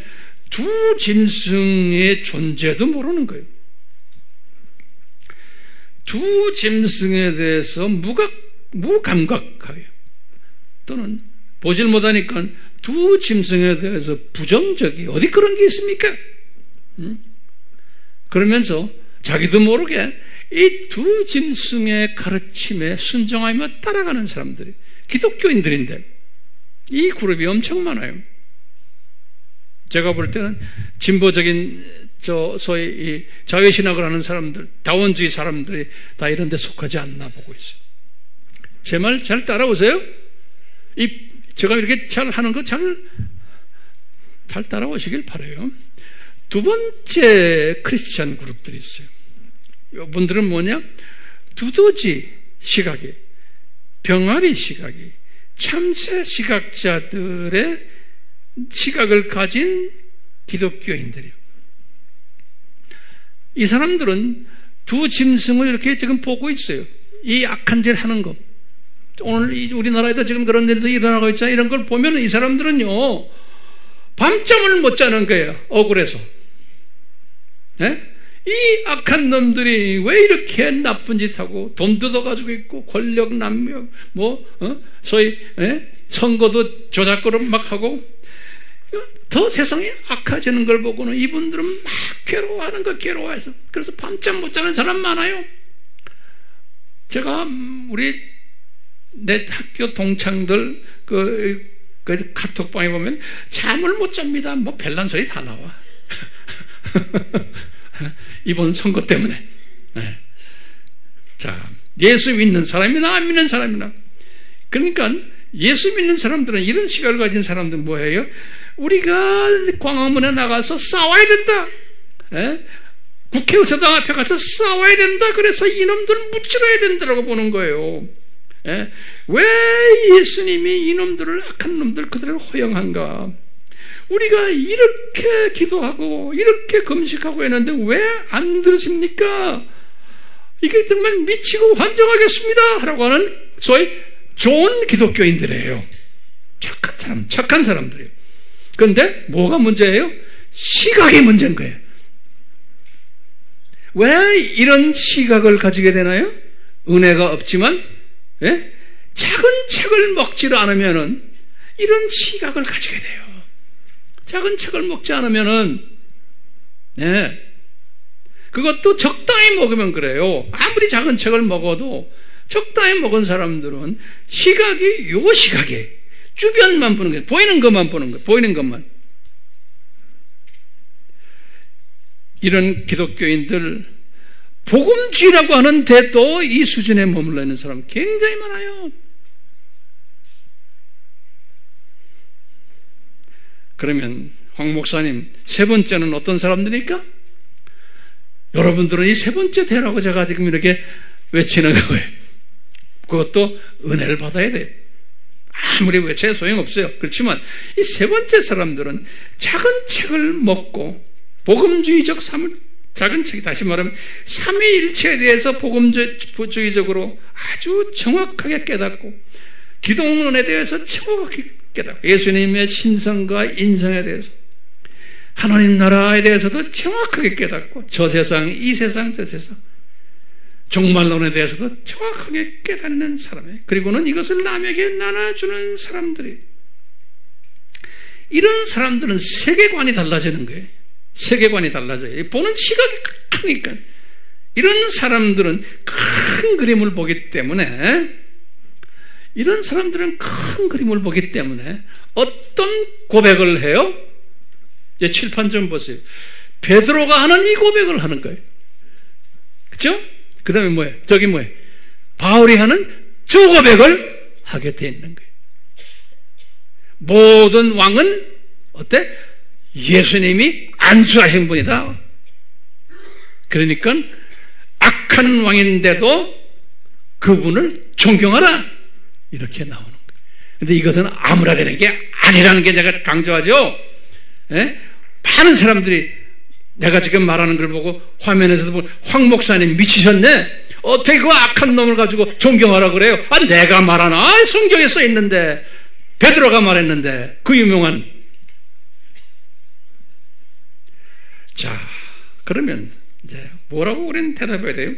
두 짐승의 존재도 모르는 거예요. 두 짐승에 대해서 무감각하여, 또는 보질 못하니까 두 짐승에 대해서 부정적이 어디 그런 게 있습니까? 그러면서 자기도 모르게 이 두 짐승의 가르침에 순종하며 따라가는 사람들이 기독교인들인데, 이 그룹이 엄청 많아요. 제가 볼 때는 진보적인 소위 이 자유신학을 하는 사람들, 다원주의 사람들이 다 이런 데 속하지 않나 보고 있어요. 제 말 잘 따라오세요? 제가 이렇게 잘 하는 거 잘 따라오시길 바라요. 두 번째 크리스찬 그룹들이 있어요. 이분들은 뭐냐? 두더지 시각이, 병아리 시각이, 참새 시각자들의 시각을 가진 기독교인들이요. 이 사람들은 두 짐승을 이렇게 지금 보고 있어요. 이 악한 짓 하는 거. 오늘 우리나라에도 지금 그런 일도 일어나고 있잖아요. 이런 걸 보면 이 사람들은요, 밤잠을 못 자는 거예요. 억울해서. 네? 이 악한 놈들이 왜 이렇게 나쁜 짓 하고 돈 뜯어가지고 있고 권력 남용 소위 선거도 조작거를 막 하고 더 세상이 악해지는 걸 보고는 이분들은 막 괴로워하는 거, 괴로워해서. 그래서 밤잠 못 자는 사람 많아요. 제가 내 학교 동창들 그 카톡방에 보면 잠을 못 잡니다. 뭐 별난 소리 다 나와. 이번 선거 때문에. 네. 자, 예수 믿는 사람이나 안 믿는 사람이나. 그러니까 예수 믿는 사람들은 이런 시각을 가진 사람들은 뭐예요? 우리가 광화문에 나가서 싸워야 된다. 예? 국회의사당 앞에 가서 싸워야 된다. 그래서 이놈들 무찌러야 된다라고 보는 거예요. 예? 왜 예수님이 이놈들을, 악한 놈들 그들을 허용한가? 우리가 이렇게 기도하고 이렇게 금식하고 했는데 왜 안 들으십니까? 이게 정말 미치고 환장하겠습니다 라고 하는 소위 좋은 기독교인들이에요. 착한 사람들이에요. 그런데 뭐가 문제예요? 시각이 문제인 거예요. 왜 이런 시각을 가지게 되나요? 은혜가 없지만, 예? 작은 책을 먹지를 않으면은 이런 시각을 가지게 돼요. 작은 책을 먹지 않으면은, 예. 그것도 적당히 먹으면 그래요. 아무리 작은 책을 먹어도 적당히 먹은 사람들은 시각이 요 시각이 주변만 보는 거예요. 보이는 것만 보는 거예요. 보이는 것만. 이런 기독교인들 복음주의라고 하는데 또 이 수준에 머물러 있는 사람 굉장히 많아요. 그러면 황 목사님 세 번째는 어떤 사람들입니까? 여러분들은 이 세 번째 되라고 제가 지금 이렇게 외치는 거예요. 그것도 은혜를 받아야 돼요. 아무리 외쳐야 소용없어요. 그렇지만 이 세 번째 사람들은 작은 책을 먹고 복음주의적 작은 책, 다시 말하면 삼위일체에 대해서 복음주의적으로 아주 정확하게 깨닫고 기독론에 대해서 정확하게 깨닫고 예수님의 신성과 인성에 대해서 하나님 나라에 대해서도 정확하게 깨닫고 저 세상, 이 세상, 저 세상 종말론에 대해서도 정확하게 깨닫는 사람이에요. 그리고는 이것을 남에게 나눠주는 사람들이 이런 사람들은 세계관이 달라지는 거예요. 세계관이 달라져요. 보는 시각이 크니까 이런 사람들은 큰 그림을 보기 때문에 이런 사람들은 큰 그림을 보기 때문에 어떤 고백을 해요? 이제 칠판 좀 보세요. 베드로가 하는 이 고백을 하는 거예요. 그렇죠? 그 다음에 뭐예요? 저기 뭐예요? 바울이 하는 저 고백을 하게 돼 있는 거예요. 모든 왕은 어때? 예수님이 안수하신 분이다. 그러니까 악한 왕인데도 그분을 존경하라. 이렇게 나오는 거예요. 근데 이것은 아무나 되는 게 아니라는 게 내가 강조하죠. 예? 많은 사람들이 내가 지금 말하는 걸 보고 화면에서도 보고 황 목사님 미치셨네. 어떻게 그 악한 놈을 가지고 존경하라 그래요? 아, 내가 말하나? 성경에 써 있는데 베드로가 말했는데 그 유명한. 자, 그러면 이제 뭐라고 우리는 대답해야 돼요?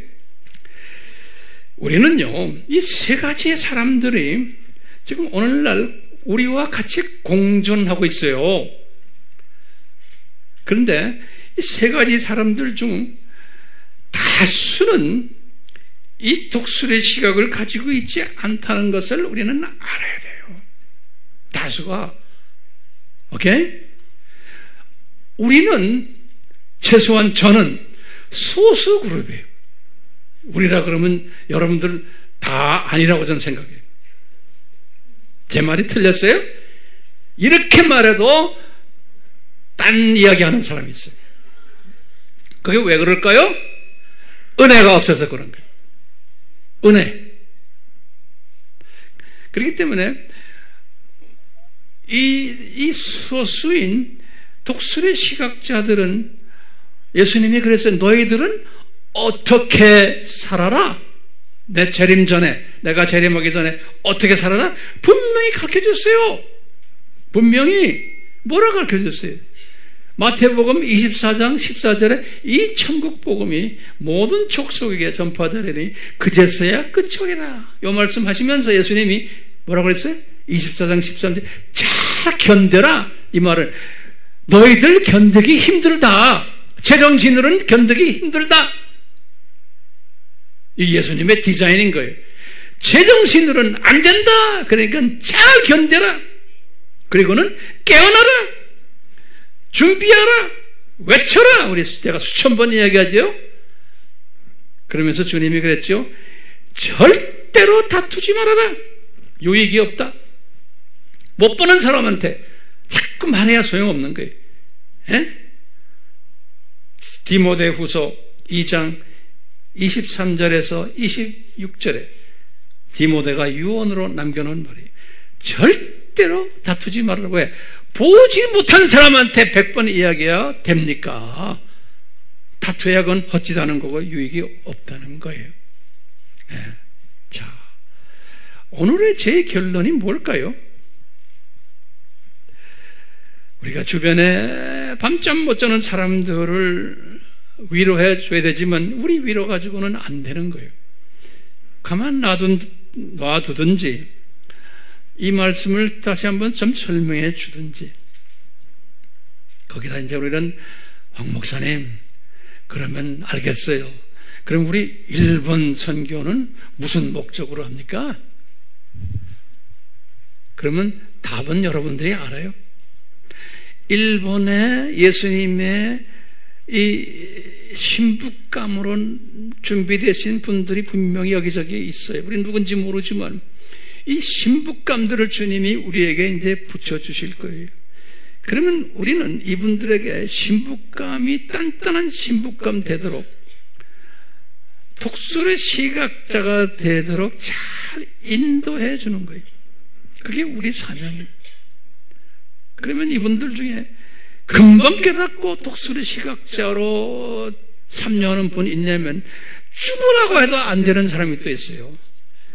우리는요, 이 세 가지의 사람들이 지금 오늘날 우리와 같이 공존하고 있어요. 그런데 이 세 가지 사람들 중 다수는 이 독수리의 시각을 가지고 있지 않다는 것을 우리는 알아야 돼요. 다수가. 오케이? 우리는 최소한 저는 소수 그룹이에요. 우리라 그러면 여러분들 다 아니라고 저는 생각해요. 제 말이 틀렸어요? 이렇게 말해도 딴 이야기하는 사람이 있어요. 그게 왜 그럴까요? 은혜가 없어서 그런 거예요. 은혜. 그렇기 때문에 이 소수인 독수리 시각자들은 예수님이 그래서 너희들은 어떻게 살아라? 내 재림 전에, 내가 재림하기 전에 어떻게 살아라? 분명히 가르쳐줬어요. 분명히 뭐라 가르쳐줬어요? 마태복음 24장 14절에 이 천국복음이 모든 족속에게 전파되리니 그제서야 끝이 오리라. 이 말씀 하시면서 예수님이 뭐라고 그랬어요? 24장 13절 잘 견뎌라. 이 말은 너희들 견디기 힘들다. 제정신으로는 견디기 힘들다. 이 예수님의 디자인인 거예요. 제정신으로는 안 된다. 그러니까 잘 견뎌라. 그리고는 깨어나라, 준비하라, 외쳐라. 우리 제가 수천 번 이야기하죠. 그러면서 주님이 그랬죠. 절대로 다투지 말아라. 유익이 없다. 못 보는 사람한테 자꾸 말해야 소용없는 거예요. 디모데후서 2장 23절에서 26절에 디모데가 유언으로 남겨놓은 말이에요. 절대로 다투지 말라고. 왜? 보지 못한 사람한테 100번 이야기해야 됩니까? 다투야 그건 헛짓하는 거고 유익이 없다는 거예요. 자, 오늘의 제 결론이 뭘까요? 우리가 주변에 밤잠 못 자는 사람들을 위로해 줘야 되지만 우리 위로 가지고는 안 되는 거예요. 가만 놔두든지 이 말씀을 다시 한번 좀 설명해 주든지. 거기다 이제 우리는 황 목사님, 그러면 알겠어요. 그럼 우리 일본 선교는 무슨 목적으로 합니까? 그러면 답은 여러분들이 알아요. 일본의 예수님의 이 신부감으로 준비되신 분들이 분명히 여기저기 있어요. 우리 누군지 모르지만 이 신부감들을 주님이 우리에게 이제 붙여주실 거예요. 그러면 우리는 이분들에게 신부감이 단단한 신부감 되도록, 독수리 시각자가 되도록 잘 인도해 주는 거예요. 그게 우리 사명이에요. 그러면 이분들 중에 금방 깨닫고 독수리 시각자로 참여하는 분이 있냐면 죽으라고 해도 안 되는 사람이 또 있어요.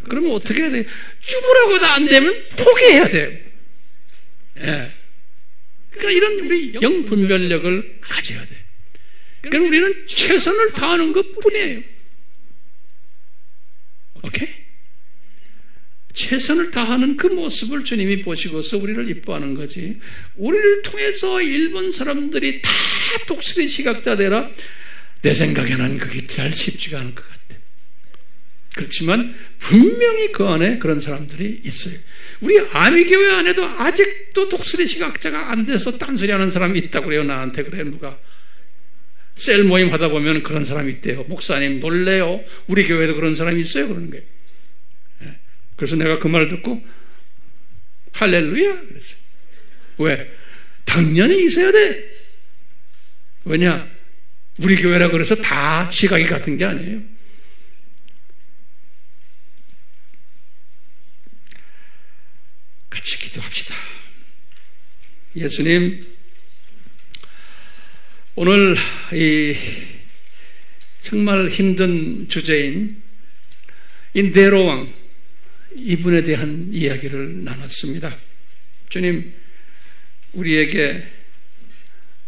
그러면 어떻게 해야 돼요? 죽으라고 해도 안 되면 포기해야 돼요. 그러니까 이런 우리 영분별력을 가져야 돼요. 그러니까 우리는 최선을 다하는 것 뿐이에요. 오케이? 최선을 다하는 그 모습을 주님이 보시고서 우리를 이뻐하는 거지. 우리를 통해서 일본 사람들이 다 독수리 시각자 되라? 내 생각에는 그게 잘 쉽지가 않을 것 같아요. 그렇지만 분명히 그 안에 그런 사람들이 있어요. 우리 아미교회 안에도 아직도 독수리 시각자가 안 돼서 딴소리 하는 사람이 있다고 그래요. 나한테 그래요. 누가 셀 모임 하다 보면 그런 사람이 있대요. 목사님 놀래요. 우리 교회도 그런 사람이 있어요. 그러는 거예요. 그래서 내가 그 말을 듣고 할렐루야 그랬어요. 왜? 당연히 있어야 돼. 왜냐? 우리 교회라고 그래서 다 시각이 같은 게 아니에요. 같이 기도합시다. 예수님, 오늘 이 정말 힘든 주제인 네로왕, 이분에 대한 이야기를 나눴습니다. 주님, 우리에게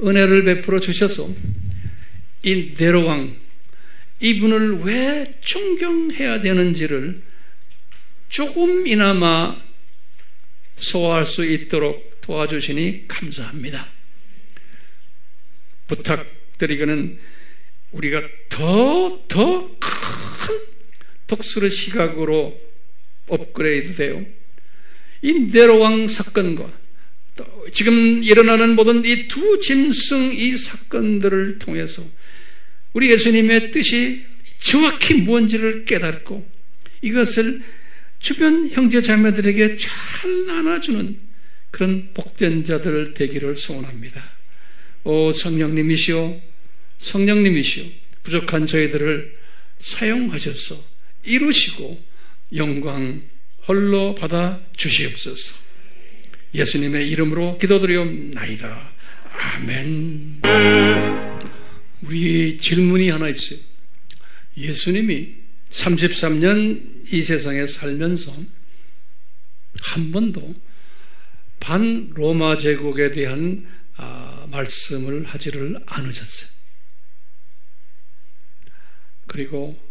은혜를 베풀어 주셔서 이 네로왕, 이분을 왜 존경해야 되는지를 조금이나마 소화할 수 있도록 도와주시니 감사합니다. 부탁드리기는 우리가 더 큰 독수리 시각으로 업그레이드 돼요. 이 네로왕 사건과 지금 일어나는 모든 이 두 짐승 이 사건들을 통해서 우리 예수님의 뜻이 정확히 뭔지를 깨닫고 이것을 주변 형제 자매들에게 잘 나눠주는 그런 복된 자들 되기를 소원합니다. 오 성령님이시오, 성령님이시오, 부족한 저희들을 사용하셔서 이루시고 영광 홀로 받아 주시옵소서. 예수님의 이름으로 기도드리옵나이다. 아멘. 우리 질문이 하나 있어요. 예수님이 33년 이 세상에 살면서 한 번도 반로마 제국에 대한 말씀을 하지를 않으셨어요. 그리고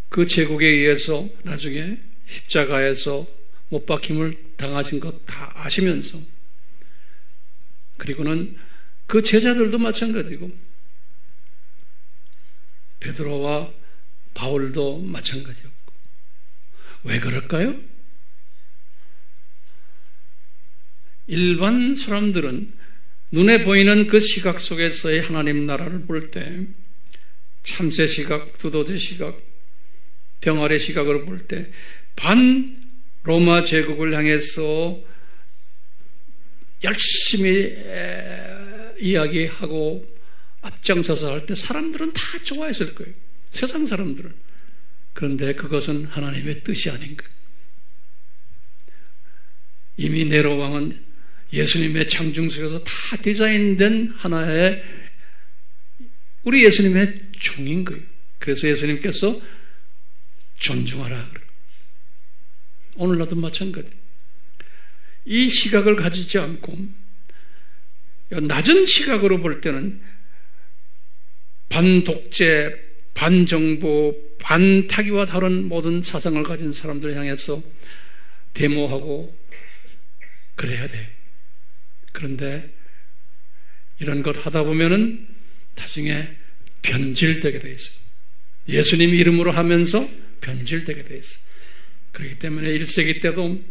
그 제국에 의해서 나중에 십자가에서 못 박힘을 당하신 것 다 아시면서, 그리고는 그 제자들도 마찬가지고 베드로와 바울도 마찬가지였고. 왜 그럴까요? 일반 사람들은 눈에 보이는 그 시각 속에서의 하나님 나라를 볼 때, 참새 시각, 두더지 시각, 병아리 시각으로 볼 때, 반 로마 제국을 향해서 열심히 이야기하고 앞장서서 할 때 사람들은 다 좋아했을 거예요. 세상 사람들은. 그런데 그것은 하나님의 뜻이 아닌 거예요. 이미 네로 왕은 예수님의 창중 속에서 다 디자인된 하나의 우리 예수님의 종인 거예요. 그래서 예수님께서 존중하라. 오늘날도 마찬가지. 이 시각을 가지지 않고 낮은 시각으로 볼 때는 반독재, 반정부, 반타기와 다른 모든 사상을 가진 사람들을 향해서 데모하고 그래야 돼. 그런데 이런 것 하다 보면은 나중에 변질되게 돼 있어요. 예수님 이름으로 하면서 변질되게 돼 있어요. 그렇기 때문에 1세기 때도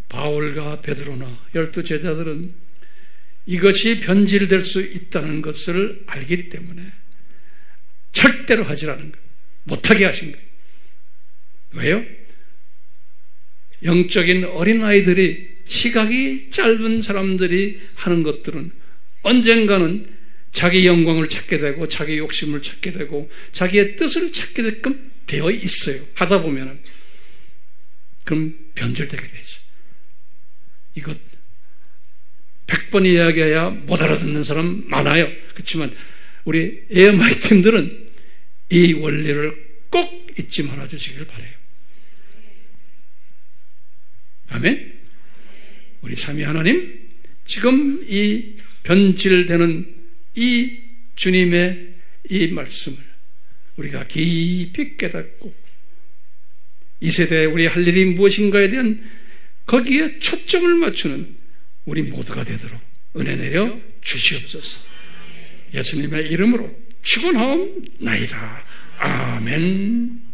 바울과 베드로나 12제자들은 이것이 변질될 수 있다는 것을 알기 때문에 절대로 하지 않은 거예요. 못하게 하신 거예요. 왜요? 영적인 어린아이들이, 시각이 짧은 사람들이 하는 것들은 언젠가는 자기 영광을 찾게 되고 자기 욕심을 찾게 되고 자기의 뜻을 찾게 되게끔 되어 있어요. 하다 보면은. 그럼 변질되게 되죠. 이것 100번 이야기해야 못 알아듣는 사람 많아요. 그렇지만 우리 AMI 팀들은 이 원리를 꼭 잊지 말아 주시길 바라요. 아멘? 우리 삼위 하나님, 지금 이 변질되는 이 주님의 이 말씀을 우리가 깊이 깨닫고 이 세대에 우리 할 일이 무엇인가에 대한 거기에 초점을 맞추는 우리 모두가 되도록 은혜 내려 주시옵소서. 예수님의 이름으로 축원하옵나이다. 아멘.